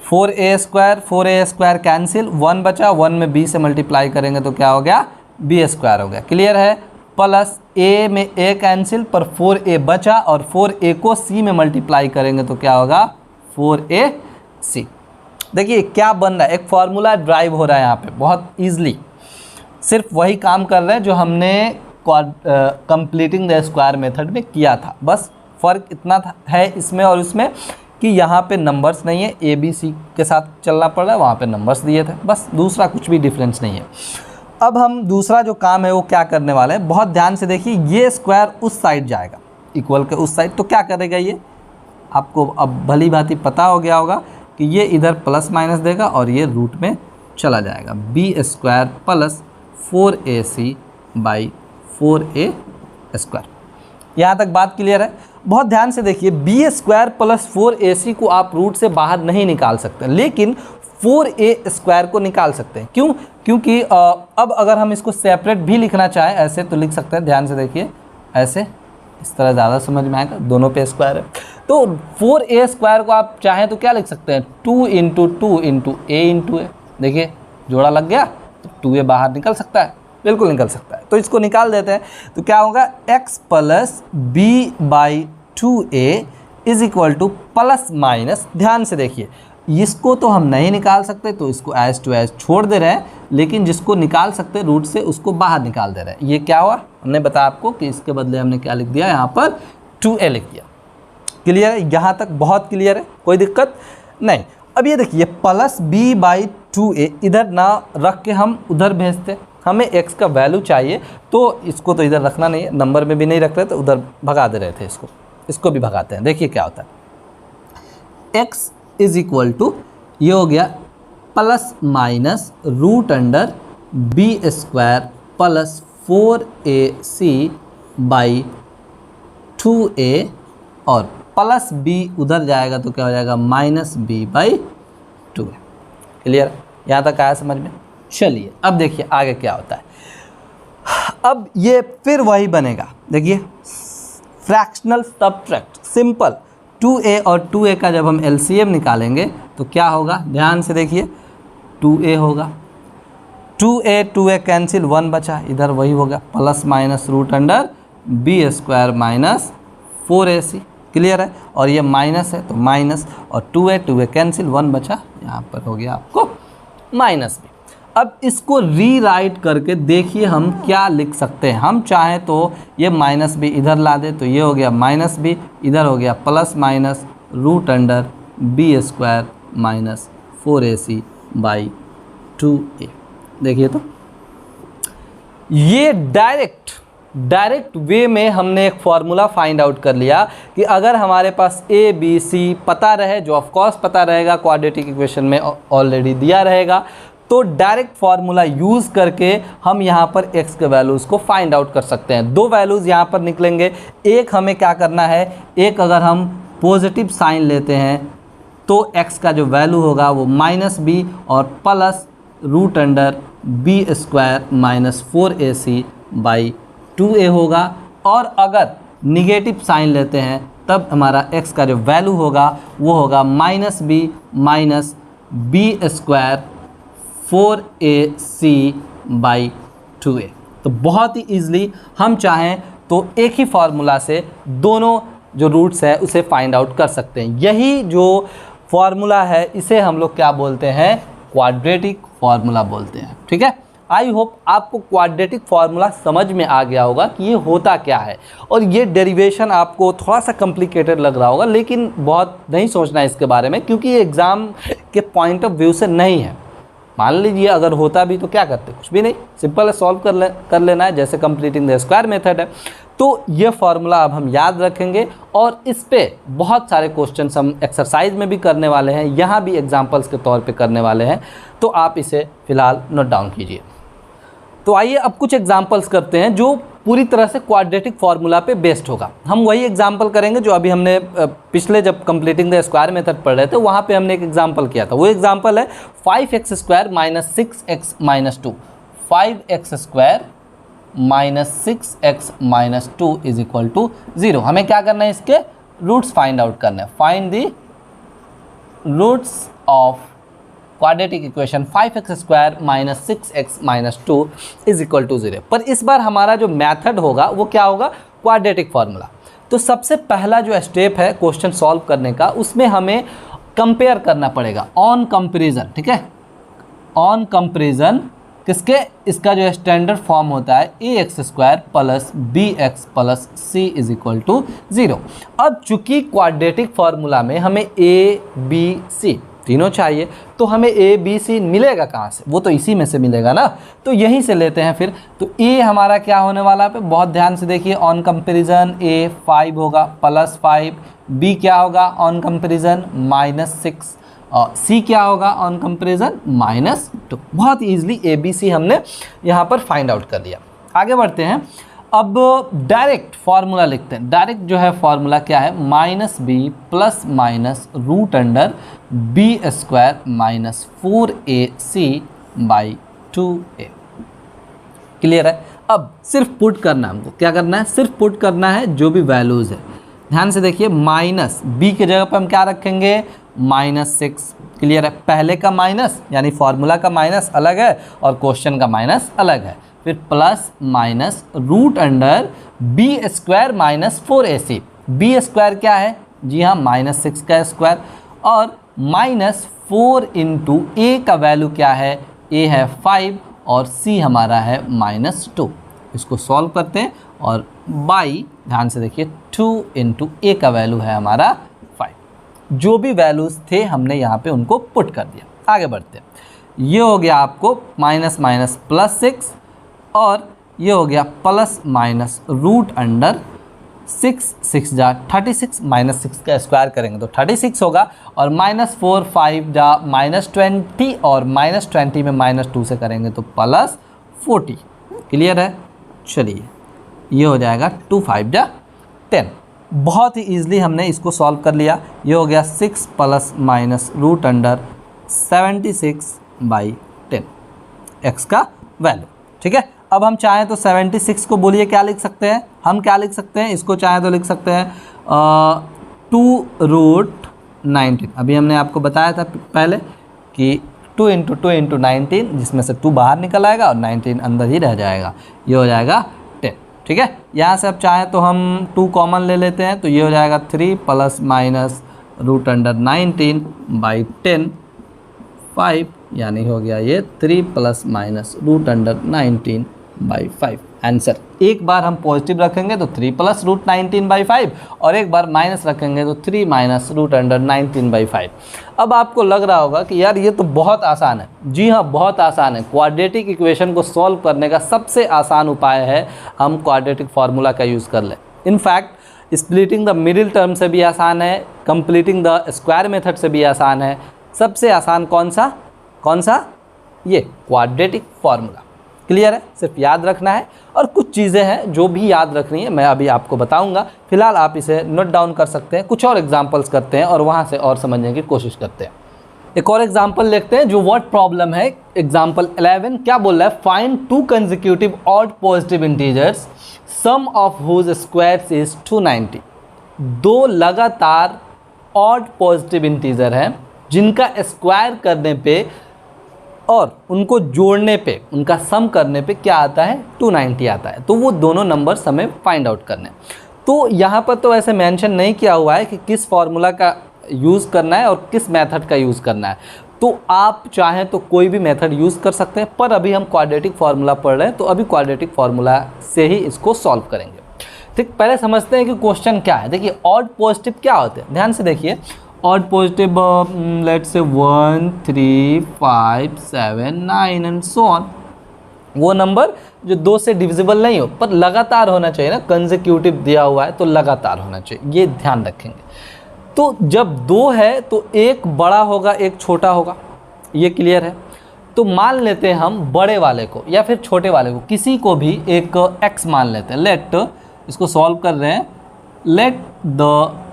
4a² कैंसिल, 1 बचा, 1 में b से मल्टीप्लाई करेंगे तो क्या हो गया, b² हो गया। क्लियर है, प्लस a में a कैंसिल, पर 4a बचा और 4a को c में मल्टीप्लाई करेंगे तो क्या होगा, 4ac। देखिए क्या बन रहा है, एक फार्मूला ड्राइव हो रहा है यहाँ पे बहुत ईजिली। सिर्फ वही काम कर रहे हैं जो हमने कंप्लीटिंग द स्क्वायर मेथड में किया था। बस फ़र्क इतना है इसमें और इसमें कि यहाँ पे नंबर्स नहीं है, ए बी सी के साथ चलना पड़ रहा है, वहाँ पे नंबर्स दिए थे, बस दूसरा कुछ भी डिफरेंस नहीं है। अब हम दूसरा जो काम है वो क्या करने वाले हैं, बहुत ध्यान से देखिए। ये स्क्वायर उस साइड जाएगा, इक्वल के उस साइड, तो क्या करेगा ये, आपको अब भली भांति पता हो गया होगा कि ये इधर प्लस माइनस देगा और ये रूट में चला जाएगा, b² प्लस 4ac/4a²। यहाँ तक बात क्लियर है। बहुत ध्यान से देखिए, b² प्लस 4ac को आप रूट से बाहर नहीं निकाल सकते, लेकिन 4a² को निकाल सकते हैं। क्यों, क्योंकि अब अगर हम इसको सेपरेट भी लिखना चाहें ऐसे तो लिख सकते हैं। ध्यान से देखिए, ऐसे, इस तरह ज़्यादा समझ में आएगा, दोनों पे स्क्वायर है। तो 4a² को आप चाहें तो क्या लिख सकते हैं, 2 × 2 × a। देखिए जोड़ा लग गया, तो 2a बाहर निकल सकता है, बिल्कुल निकल सकता है। तो इसको निकाल देते हैं, तो क्या होगा, x plus b/2a is equal to plus minus, ध्यान से देखिए, इसको तो हम नहीं निकाल सकते तो इसको एज टू एज छोड़ दे रहे हैं, लेकिन जिसको निकाल सकते रूट से उसको बाहर निकाल दे रहे हैं। ये क्या हुआ, हमने बताया आपको कि इसके बदले हमने क्या लिख दिया, यहाँ पर 2a लिख दिया। क्लियर है, यहाँ तक बहुत क्लियर है, कोई दिक्कत नहीं। अब ये देखिए, प्लस b/2a इधर ना रख के हम उधर भेजते, हमें x का वैल्यू चाहिए, तो इसको तो इधर रखना नहीं है, नंबर में भी नहीं रख रहे तो उधर भगा दे रहे थे, इसको भी भगाते हैं। देखिए क्या होता है, x इज इक्वल टू, ये हो गया plus minus √under b² plus 4ac/2a और प्लस b उधर जाएगा तो क्या हो जाएगा, माइनस b/2a। क्लियर, यहाँ तक आया समझ में। चलिए अब देखिए आगे क्या होता है। अब ये फिर वही बनेगा, देखिए फ्रैक्शनल सब्ट्रैक्ट, सिंपल। 2a और 2a का जब हम LCM निकालेंगे तो क्या होगा, ध्यान से देखिए, 2a होगा, 2a कैंसिल, 1 बचा, इधर वही होगा, plus minus √under b² minus 4ac। Clear है, और ये माइनस है तो माइनस, और 2a कैंसिल, 1 बचा, यहाँ पर हो गया आपको माइनस b। अब इसको रीराइट करके देखिए हम क्या लिख सकते हैं। हम चाहें तो ये माइनस b इधर ला दे, तो ये हो गया माइनस b, इधर हो गया plus minus √under b² minus 4ac/2a। देखिए तो ये डायरेक्ट वे में हमने एक फार्मूला फाइंड आउट कर लिया कि अगर हमारे पास a b c पता रहे, जो ऑफ कोर्स पता रहेगा, क्वाड्रेटिक इक्वेशन में ऑलरेडी दिया रहेगा, तो डायरेक्ट फार्मूला यूज़ करके हम यहाँ पर x के वैल्यूज़ को फाइंड आउट कर सकते हैं। 2 वैल्यूज़ यहाँ पर निकलेंगे। एक हमें क्या करना है, एक अगर हम पॉजिटिव साइन लेते हैं तो x का जो वैल्यू होगा वो -b और plus √under b² minus 4ac/2a होगा। और अगर निगेटिव साइन लेते हैं तब हमारा x का जो वैल्यू होगा वो होगा -b माइनस b² 4ac/2a। तो बहुत ही ईजिली हम चाहें तो एक ही फार्मूला से दोनों जो रूट्स है उसे फाइंड आउट कर सकते हैं। यही जो फार्मूला है इसे हम लोग क्या बोलते हैं, क्वाड्रेटिक फार्मूला बोलते हैं। ठीक है, आई होप आपको क्वाड्रेटिक फार्मूला समझ में आ गया होगा कि ये होता क्या है, और ये डेरिवेशन आपको थोड़ा सा कॉम्प्लिकेटेड लग रहा होगा, लेकिन बहुत नहीं सोचना है इसके बारे में, क्योंकि ये एग्ज़ाम के पॉइंट ऑफ व्यू से नहीं है। मान लीजिए अगर होता भी तो क्या करते, कुछ भी नहीं, सिंपल है, सॉल्व कर लेना है, जैसे कंप्लीटिंग द स्क्वायर मेथड है। तो ये फार्मूला अब हम याद रखेंगे और इस पे बहुत सारे क्वेश्चंस हम एक्सरसाइज में भी करने वाले हैं, यहाँ भी एग्जांपल्स के तौर पे करने वाले हैं, तो आप इसे फ़िलहाल नोट डाउन कीजिए। तो आइए अब कुछ एग्जांपल्स करते हैं जो पूरी तरह से क्वाड्रेटिक फार्मूला पे बेस्ड होगा। हम वही एग्जांपल करेंगे जो अभी हमने पिछले जब कंप्लीटिंग द स्क्वायर मेथड पढ़ रहे थे वहाँ पे हमने एक एग्जांपल किया था। वो एग्जांपल है 5x square minus 6x minus 2, 5x square minus 6x minus 2 is equal to 0। हमें क्या करना है, इसके रूट्स फाइंड आउट करना है। Find the roots of quadratic equation 5x square minus 6x minus 2 is equal to 0। पर इस बार हमारा जो मेथड होगा वो क्या होगा, क्वाड्रेटिक फार्मूला। तो सबसे पहला जो स्टेप है क्वेश्चन सॉल्व करने का, उसमें हमें कंपेयर करना पड़ेगा ऑन कंपेरिजन। ठीक है, ऑन कंपेरिजन किसके, इसका जो स्टैंडर्ड फॉर्म होता है ax square plus bx plus c is equal to 0। अब चूंकि क्वाड्रेटिक फार्मूला में हमें a b c तीनों चाहिए, तो हमें a b c मिलेगा कहाँ से, वो तो इसी में से मिलेगा ना, तो यहीं से लेते हैं फिर। तो a हमारा क्या होने वाला है, बहुत ध्यान से देखिए, ऑन कंपेरिजन a 5 होगा प्लस 5, b क्या होगा ऑन कंपेरिजन माइनस 6, और c क्या होगा ऑन कंपेरिजन माइनस 2। बहुत ईजिली a b c हमने यहाँ पर फाइंड आउट कर लिया। आगे बढ़ते हैं, अब डायरेक्ट फार्मूला लिखते हैं। डायरेक्ट जो है फार्मूला क्या है, minus b plus minus root under b square minus 4ac by 2a। Clear है। अब सिर्फ पुट करना है, हमको क्या करना है, सिर्फ पुट करना है जो भी वैल्यूज़ है। ध्यान से देखिए, माइनस b के जगह पर हम क्या रखेंगे, माइनस 6। क्लियर है, पहले का माइनस यानी फार्मूला का माइनस अलग है और क्वेश्चन का माइनस अलग है। फिर plus minus root under b square minus 4ac। b square क्या है, जी हाँ माइनस 6 का स्क्वायर, और माइनस 4 इंटू a का वैल्यू क्या है, a है 5 और c हमारा है माइनस 2। इसको सॉल्व करते हैं और बाई, ध्यान से देखिए, 2 इंटू a का वैल्यू है हमारा 5। जो भी वैल्यूज़ थे हमने यहाँ पे उनको पुट कर दिया। आगे बढ़ते हैं, ये हो गया आपको माइनस माइनस प्लस 6, और ये हो गया प्लस माइनस रूट अंडर 6 6 जा 36, माइनस 6 का स्क्वायर करेंगे तो 36 होगा, और माइनस 4 5 जा माइनस 20, और माइनस 20 में माइनस 2 से करेंगे तो प्लस 40। क्लियर है, चलिए ये हो जाएगा 2 5 जा 10। बहुत ही ईजिली हमने इसको सॉल्व कर लिया। ये हो गया 6 plus minus root under 76 by 10 x का वैल्यू। ठीक है, अब हम चाहें तो 76 को बोलिए क्या लिख सकते हैं, हम क्या लिख सकते हैं, इसको चाहें तो लिख सकते हैं 2 रूट 19। अभी हमने आपको बताया था पहले कि 2 इंटू 2 इंटू 19, जिसमें से 2 बाहर निकल आएगा और 19 अंदर ही रह जाएगा, ये हो जाएगा 10। ठीक है, यहाँ से अब चाहें तो हम 2 कॉमन ले लेते हैं, तो ये हो जाएगा 3 plus minus root under 19 by 10 5, यानी हो गया ये 3 plus minus root under 19 by 5 answer. एक बार हम पॉजिटिव रखेंगे तो 3 प्लस रूट 19 बाई 5, और एक बार माइनस रखेंगे तो 3 माइनस रूट अंडर 19 बाई 5। अब आपको लग रहा होगा कि यार ये तो बहुत आसान है। जी हाँ, बहुत आसान है। क्वाड्रेटिक इक्वेशन को सॉल्व करने का सबसे आसान उपाय है हम क्वाड्रेटिक फार्मूला का यूज़ कर लें। In fact splitting the middle term से भी आसान है, कंप्लीटिंग द स्क्वायर मेथड से भी आसान है। सबसे आसान कौन सा, ये क्वाड्रेटिक फार्मूला। क्लियर है, सिर्फ याद रखना है, और कुछ चीज़ें हैं जो भी याद रखनी है मैं अभी आपको बताऊंगा। फिलहाल आप इसे नोट डाउन कर सकते हैं। कुछ और एग्जांपल्स करते हैं और वहाँ से और समझने की कोशिश करते हैं। एक और एग्जांपल देखते हैं जो वर्ड प्रॉब्लम है। एग्जांपल 11 क्या बोल रहा है, find 2 consecutive odd positive integers sum of whose squares is 290। 2 लगातार ऑड पॉजिटिव इंटीजर हैं जिनका स्क्वायर करने पे और उनको जोड़ने पे, उनका सम करने पे क्या आता है, 290 आता है। तो वो दोनों नंबर्स हमें फाइंड आउट करने। तो यहाँ पर तो ऐसे मेंशन नहीं किया हुआ है कि किस फार्मूला का यूज़ करना है और किस मेथड का यूज़ करना है, तो आप चाहें तो कोई भी मेथड यूज़ कर सकते हैं, पर अभी हम क्वाड्रेटिक फार्मूला पढ़ रहे हैं तो अभी क्वाड्रेटिक फार्मूला से ही इसको सॉल्व करेंगे। ठीक, पहले समझते हैं कि क्वेश्चन क्या है। देखिए ऑड पॉजिटिव क्या होते हैं, ध्यान से देखिए। Odd positive let's say 1 3 5 7 9 and so on, वो नंबर जो 2 से डिविजिबल नहीं हो पर लगातार होना चाहिए ना, कंसेक्यूटिव दिया हुआ है तो लगातार होना चाहिए, ये ध्यान रखेंगे। तो जब 2 है तो एक बड़ा होगा एक छोटा होगा, ये क्लियर है। तो मान लेते हैं हम बड़े वाले को या फिर छोटे वाले को, किसी को भी एक x मान लेते हैं। लेट, इसको सॉल्व कर रहे हैं, लेट द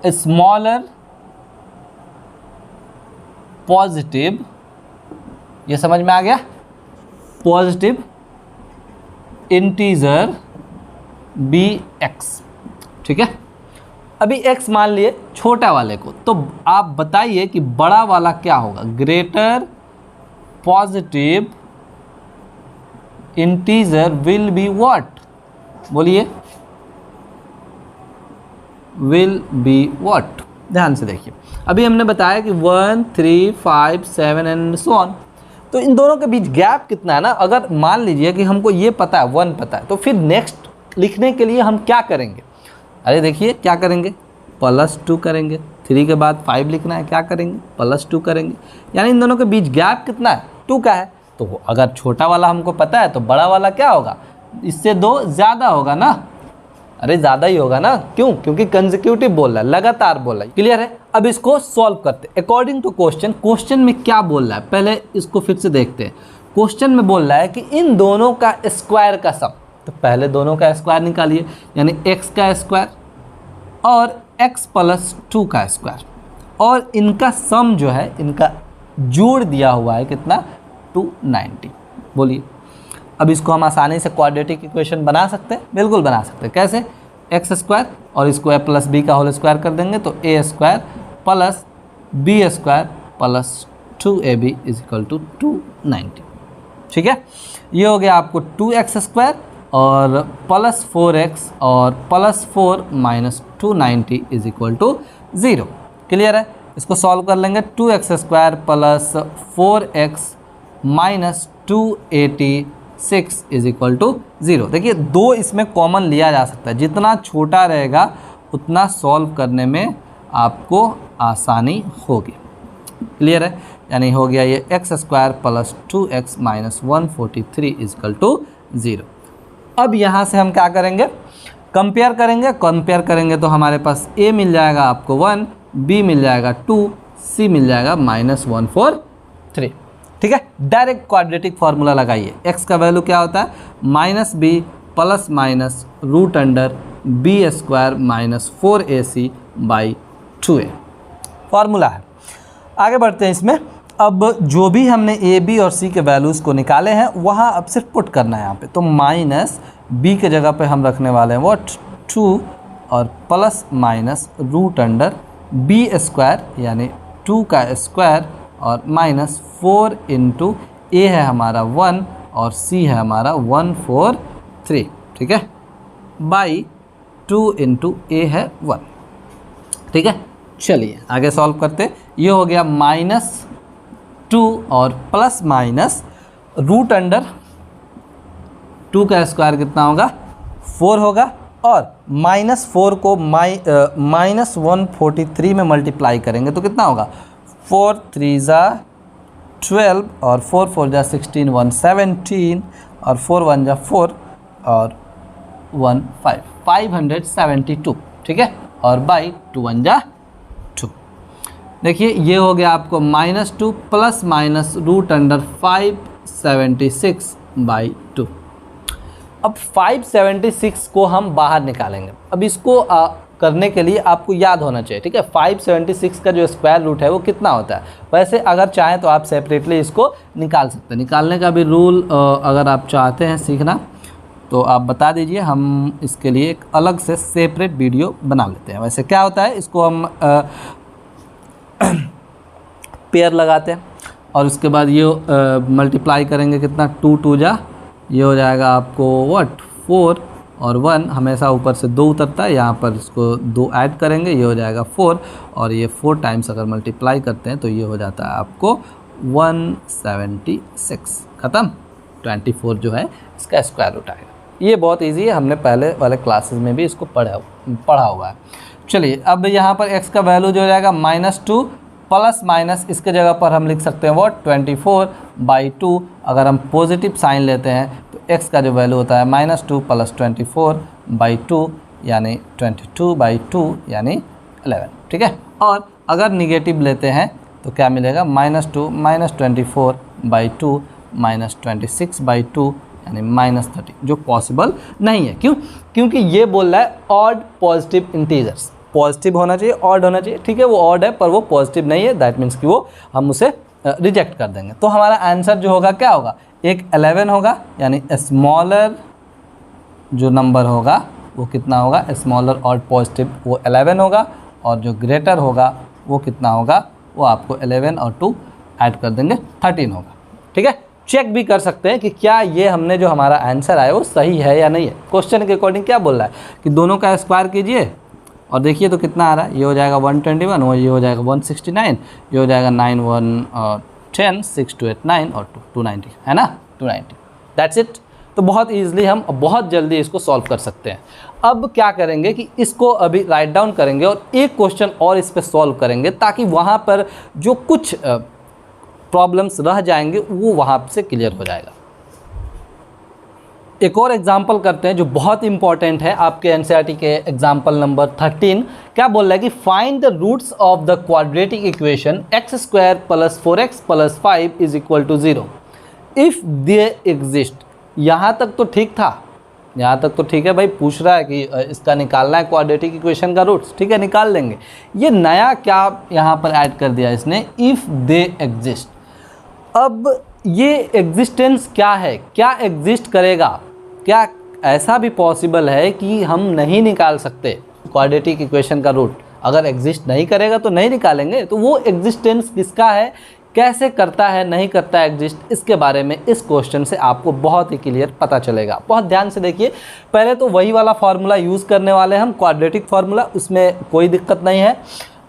स्मॉलर पॉजिटिव, ये समझ में आ गया, पॉजिटिव इंटीजर बी एक्स। ठीक है, अभी x मान लिए छोटा वाले को, तो आप बताइए कि बड़ा वाला क्या होगा। Greater positive integer will be what, बोलिए, विल बी व्हाट। ध्यान से देखिए, अभी हमने बताया कि 1 3 5 7 एंड सो ऑन, तो इन दोनों के बीच गैप कितना है ना। अगर मान लीजिए कि हमको ये पता है 1 पता है, तो फिर नेक्स्ट लिखने के लिए हम क्या करेंगे, अरे देखिए क्या करेंगे, +2 करेंगे। 3 के बाद 5 लिखना है, क्या करेंगे, +2 करेंगे। यानी इन दोनों के बीच गैप कितना है, 2 का है। तो अगर छोटा वाला हमको पता है तो बड़ा वाला क्या होगा, इससे 2 ज़्यादा होगा ना, अरे ज़्यादा ही होगा ना, क्यों, क्योंकि कंसेक्यूटिव बोल रहा है, लगातार बोल रहा है। क्लियर है। अब इसको सॉल्व करते हैं अकॉर्डिंग टू क्वेश्चन। क्वेश्चन में क्या बोल रहा है पहले इसको फिर से देखते हैं। क्वेश्चन में बोल रहा है कि इन दोनों का स्क्वायर का सम, तो पहले दोनों का स्क्वायर निकालिए, यानी x का स्क्वायर और x + 2 का स्क्वायर, और इनका सम जो है, इनका जोड़ दिया हुआ है कितना, 290। बोलिए, अब इसको हम आसानी से क्वाड्रेटिक इक्वेशन बना सकते हैं, बिल्कुल बना सकते हैं। कैसे, x² और इसको a + b का होल स्क्वायर कर देंगे, तो a² + b² + 2ab = 290। ठीक है, ये हो गया आपको 2x² और +4x और +4 - 290 = 0। क्लियर है। इसको सॉल्व कर लेंगे, 2x² + 4x - 286 = 0। देखिए 2 इसमें कॉमन लिया जा सकता है, जितना छोटा रहेगा उतना सॉल्व करने में आपको आसानी होगी। क्लियर है, यानी हो गया ये x² + 2x - 143 = 0। अब यहाँ से हम क्या करेंगे, कंपेयर करेंगे। कंपेयर करेंगे तो हमारे पास a मिल जाएगा आपको 1, b मिल जाएगा 2, c मिल जाएगा -143। ठीक है, डायरेक्ट क्वाड्रेटिक फार्मूला लगाइए। x का वैल्यू क्या होता है, -b ± √b² - 4ac/2a फार्मूला है। आगे बढ़ते हैं इसमें। अब जो भी हमने a, b और c के वैल्यूज़ को निकाले हैं वहाँ अब सिर्फ पुट करना है यहाँ पे। तो -b के जगह पे हम रखने वाले हैं व्हाट, 2 और ±√b² यानी 2 का स्क्वायर और -4 × a है हमारा 1 और c है हमारा 143। ठीक है, बाई 2 × a है 1। ठीक है, चलिए आगे सॉल्व करते। ये हो गया -2 और ±√2 का स्क्वायर कितना होगा, 4 होगा, और -4 को -143 में मल्टीप्लाई करेंगे तो कितना होगा, 4 3 = 12 और 4 4 = 16, 117 और 4 1 = 4 और 1 5, 572। ठीक है, और बाई 2 1 = 2। देखिए ये हो गया आपको -2 ± √576/2। अब 576 को हम बाहर निकालेंगे। अब इसको करने के लिए आपको याद होना चाहिए। ठीक है, 576 का जो स्क्वायर रूट है वो कितना होता है। वैसे अगर चाहें तो आप सेपरेटली इसको निकाल सकते हैं। निकालने का भी रूल अगर आप चाहते हैं सीखना तो आप बता दीजिए, हम इसके लिए एक अलग से सेपरेट वीडियो बना लेते हैं। वैसे क्या होता है, इसको हम पेयर लगाते हैं और उसके बाद ये मल्टीप्लाई करेंगे कितना, 2 2 = ये हो जाएगा आपको व्हाट 4 और 1 हमेशा ऊपर से 2 उतरता है, यहाँ पर इसको 2 ऐड करेंगे, ये हो जाएगा 4, और ये 4 टाइम्स अगर मल्टीप्लाई करते हैं तो ये हो जाता है आपको 176। ख़त्म। 24 जो है इसका स्क्वायर रूट आएगा। ये बहुत इजी है, हमने पहले वाले क्लासेस में भी इसको पढ़ा हुआ है। चलिए अब यहाँ पर x का वैल्यू जो हो जाएगा -2 प्लस माइनस इसके जगह पर हम लिख सकते हैं वो 24/2। अगर हम पॉजिटिव साइन लेते हैं तो x का जो वैल्यू होता है -2 प्लस 24/2 यानी 22/2 यानी 11। ठीक है। और अगर निगेटिव लेते हैं तो क्या मिलेगा, -2 -24/2 -26/2 यानी -30, जो पॉसिबल नहीं है। क्यों? क्योंकि ये बोल रहा है ऑड पॉजिटिव इंटीजर्स, पॉजिटिव होना चाहिए, ऑड होना चाहिए। ठीक है, वो ऑड है पर वो पॉजिटिव नहीं है, दैट मीन्स कि वो हम उसे रिजेक्ट कर देंगे। तो हमारा आंसर जो होगा क्या होगा, एक 11 होगा, यानी स्मॉलर जो नंबर होगा वो कितना होगा, स्मॉलर ऑड पॉजिटिव वो 11 होगा, और जो ग्रेटर होगा वो कितना होगा, वो आपको 11 और 2 ऐड कर देंगे 13 होगा। ठीक है। चेक भी कर सकते हैं कि क्या ये हमने जो हमारा आंसर आया वो सही है या नहीं है। क्वेश्चन के अकॉर्डिंग क्या बोल रहा है कि दोनों का स्क्वायर कीजिए और देखिए तो कितना आ रहा है, ये हो जाएगा 121 और ये हो जाएगा 169, ये हो जाएगा 9 1 10 6 2 8 9 और 290, है ना, 290। That's it. तो बहुत ईजिली हम बहुत जल्दी इसको सॉल्व कर सकते हैं। अब क्या करेंगे कि इसको अभी राइट डाउन करेंगे और एक क्वेश्चन और इस पर सॉल्व करेंगे, ताकि वहाँ पर जो कुछ प्रॉब्लम्स रह जाएंगे वो वहाँ से क्लियर हो जाएगा। एक और एग्जाम्पल करते हैं जो बहुत इंपॉर्टेंट है आपके एनसीईआरटी के एग्जाम्पल नंबर 13। क्या बोल रहा है कि find the roots of the quadratic equation x² + 4x + 5 = 0 if they exist. यहाँ तक तो ठीक था, यहाँ तक तो ठीक है भाई। पूछ रहा है कि इसका निकालना है क्वाड्रेटिक इक्वेशन का रूट्स, ठीक है, निकाल लेंगे। ये नया क्या यहाँ पर ऐड कर दिया इसने, इफ़ दे एग्जिस्ट। अब ये एग्जिस्टेंस क्या है, क्या एग्जिस्ट करेगा, क्या ऐसा भी पॉसिबल है कि हम नहीं निकाल सकते क्वाड्रेटिक इक्वेशन का रूट? अगर एग्जिस्ट नहीं करेगा तो नहीं निकालेंगे। तो वो एग्जिस्टेंस किसका है, कैसे करता है, नहीं करता है एग्जिस्ट, इसके बारे में इस क्वेश्चन से आपको बहुत ही क्लियर पता चलेगा। बहुत ध्यान से देखिए। पहले तो वही वाला फार्मूला यूज़ करने वाले हैं हम, क्वाड्रेटिक फार्मूला, उसमें कोई दिक्कत नहीं है।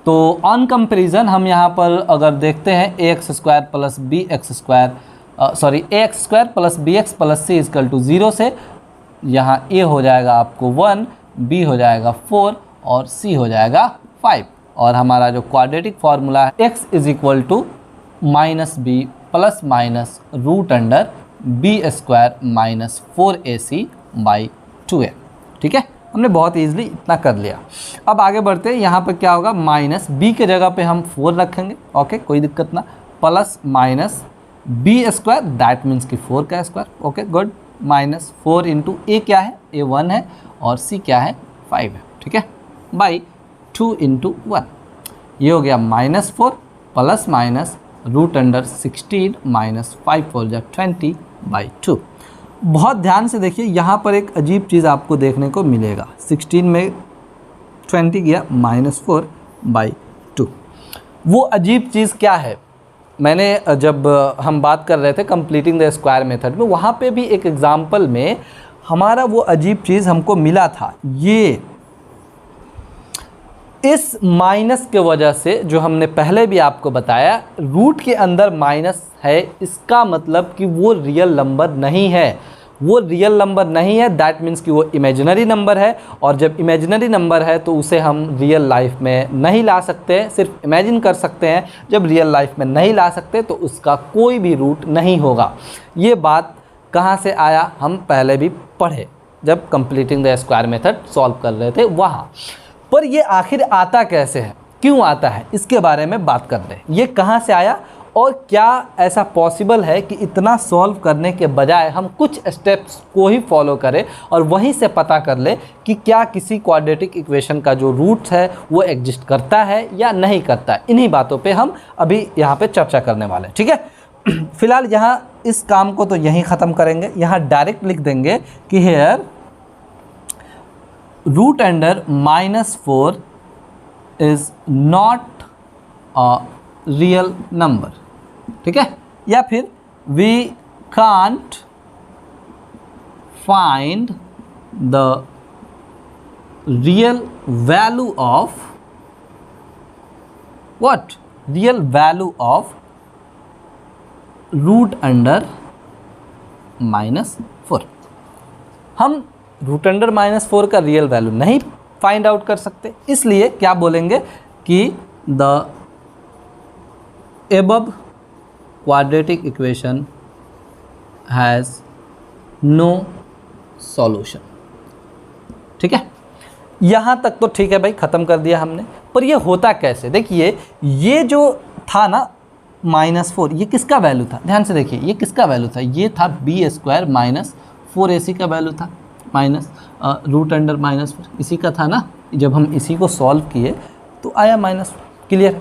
तो ऑन कंपेरिजन हम यहाँ पर अगर देखते हैं ax² + bx² ax² + bx + c = 0 से यहाँ a हो जाएगा आपको 1, b हो जाएगा 4 और c हो जाएगा 5। और हमारा जो क्वाड्रेटिक फार्मूला है x = -b ± b² - 4ac/2a। ठीक है, हमने बहुत ईजिली इतना कर लिया। अब आगे बढ़ते हैं। यहाँ पर क्या होगा, माइनस b के जगह पे हम 4 रखेंगे, ओके, कोई दिक्कत ना, plus minus b², that means कि 4 का स्क्वायर, ओके गुड, -4 × a क्या है, a 1 है और c क्या है, 5 है। ठीक है, बाई 2 × 1, ये हो गया -4 प्लस माइनस √16 -5 4 = 20/2। बहुत ध्यान से देखिए, यहाँ पर एक अजीब चीज़ आपको देखने को मिलेगा। 16 में 20 गया, -4/2। वो अजीब चीज़ क्या है, मैंने जब हम बात कर रहे थे कंप्लीटिंग द स्क्वायर मेथड में, वहाँ पे भी एक एग्जाम्पल में हमारा वो अजीब चीज़ हमको मिला था। ये इस माइनस के वजह से, जो हमने पहले भी आपको बताया, रूट के अंदर माइनस है, इसका मतलब कि वो रियल नंबर नहीं है। वो रियल नंबर नहीं है, दैट मीन्स कि वो इमेजिनरी नंबर है। और जब इमेजिनरी नंबर है तो उसे हम रियल लाइफ में नहीं ला सकते, सिर्फ इमेजिन कर सकते हैं। जब रियल लाइफ में नहीं ला सकते तो उसका कोई भी रूट नहीं होगा। ये बात कहाँ से आया, हम पहले भी पढ़े जब completing the square method solve कर रहे थे वहाँ। पर ये आखिर आता कैसे है, क्यों आता है, इसके बारे में बात कर रहे हैं। ये कहाँ से आया और क्या ऐसा पॉसिबल है कि इतना सॉल्व करने के बजाय हम कुछ स्टेप्स को ही फॉलो करें और वहीं से पता कर ले कि क्या किसी क्वाड्रेटिक इक्वेशन का जो रूट्स है वो एग्जिस्ट करता है या नहीं करता है। इन्हीं बातों पे हम अभी यहाँ पे चर्चा करने वाले हैं। ठीक है, फिलहाल यहाँ इस काम को तो यहीं ख़त्म करेंगे। यहाँ डायरेक्ट लिख देंगे कि here √4 is not a real number. ठीक है, या फिर we can't find the real value of what, real value of root under -4। हम रूट अंडर -4 का रियल वैल्यू नहीं फाइंड आउट कर सकते, इसलिए क्या बोलेंगे कि the above quadratic equation has no solution. ठीक है, यहाँ तक तो ठीक है भाई, ख़त्म कर दिया हमने। पर ये होता कैसे, देखिए ये जो था ना -4, ये किसका वैल्यू था, ध्यान से देखिए ये किसका वैल्यू था, ये था b² - 4ac का वैल्यू था, माइनस रूट अंडर -4 इसी का था ना। जब हम इसी को सॉल्व किए तो आया -4, क्लियर है।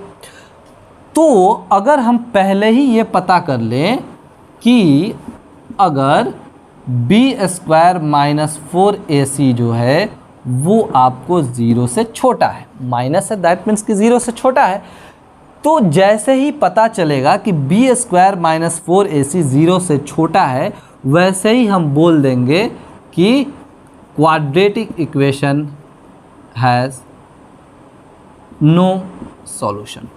तो अगर हम पहले ही ये पता कर लें कि अगर b² - 4ac जो है वो आपको 0 से छोटा है, माइनस है दैट मीन्स कि 0 से छोटा है, तो जैसे ही पता चलेगा कि b² - 4ac 0 से छोटा है, वैसे ही हम बोल देंगे कि quadratic equation has no solution.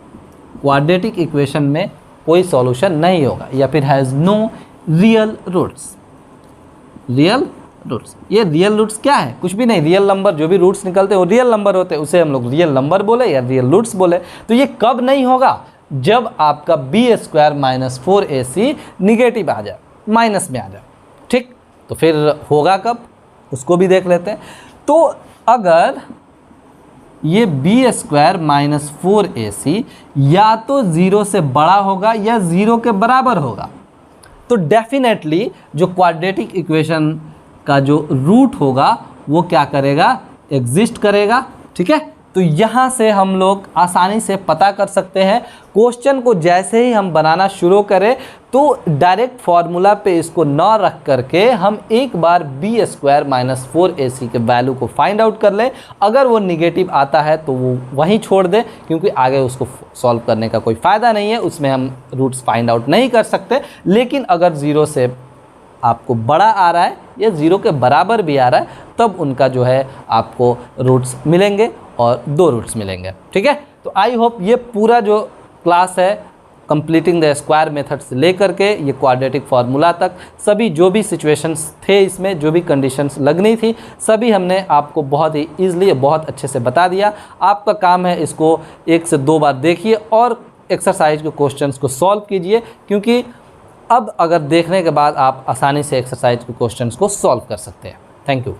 Quadratic equation में कोई सॉल्यूशन नहीं होगा, या फिर has no real roots. Real roots, ये रियल रूट्स क्या है, कुछ भी नहीं, रियल नंबर जो भी रूट्स निकलते हैं वो रियल नंबर होते हैं, उसे हम लोग रियल नंबर बोले या रियल रूट्स बोले। तो ये कब नहीं होगा, जब आपका b² - 4ac निगेटिव आ जाए, माइनस में आ जाए। ठीक, तो फिर होगा कब, उसको भी देख लेते हैं। तो अगर ये b² - 4ac या तो 0 से बड़ा होगा या 0 के बराबर होगा, तो डेफिनेटली जो क्वाड्रेटिक इक्वेशन का जो रूट होगा वो क्या करेगा, एग्जिस्ट करेगा। ठीक है, तो यहाँ से हम लोग आसानी से पता कर सकते हैं। क्वेश्चन को जैसे ही हम बनाना शुरू करें तो डायरेक्ट फार्मूला पे इसको न रख करके हम एक बार b² - 4ac के वैल्यू को फाइंड आउट कर लें। अगर वो निगेटिव आता है तो वो वहीं छोड़ दें, क्योंकि आगे उसको सॉल्व करने का कोई फ़ायदा नहीं है, उसमें हम रूट्स फाइंड आउट नहीं कर सकते। लेकिन अगर 0 से आपको बड़ा आ रहा है या 0 के बराबर भी आ रहा है, तब उनका जो है आपको रूट्स मिलेंगे और 2 रूट्स मिलेंगे। ठीक है, तो आई होप ये पूरा जो क्लास है कंप्लीटिंग द स्क्वायर मेथड से लेकर के ये क्वाड्रेटिक फार्मूला तक, सभी जो भी सिचुएशंस थे, इसमें जो भी कंडीशंस लगनी थी, सभी हमने आपको बहुत ही ईजिली, बहुत अच्छे से बता दिया। आपका काम है इसको 1 से 2 बार देखिए और एक्सरसाइज के क्वेश्चंस को सॉल्व कीजिए, क्योंकि अब अगर देखने के बाद आप आसानी से एक्सरसाइज के क्वेश्चंस को सॉल्व कर सकते हैं। Thank you.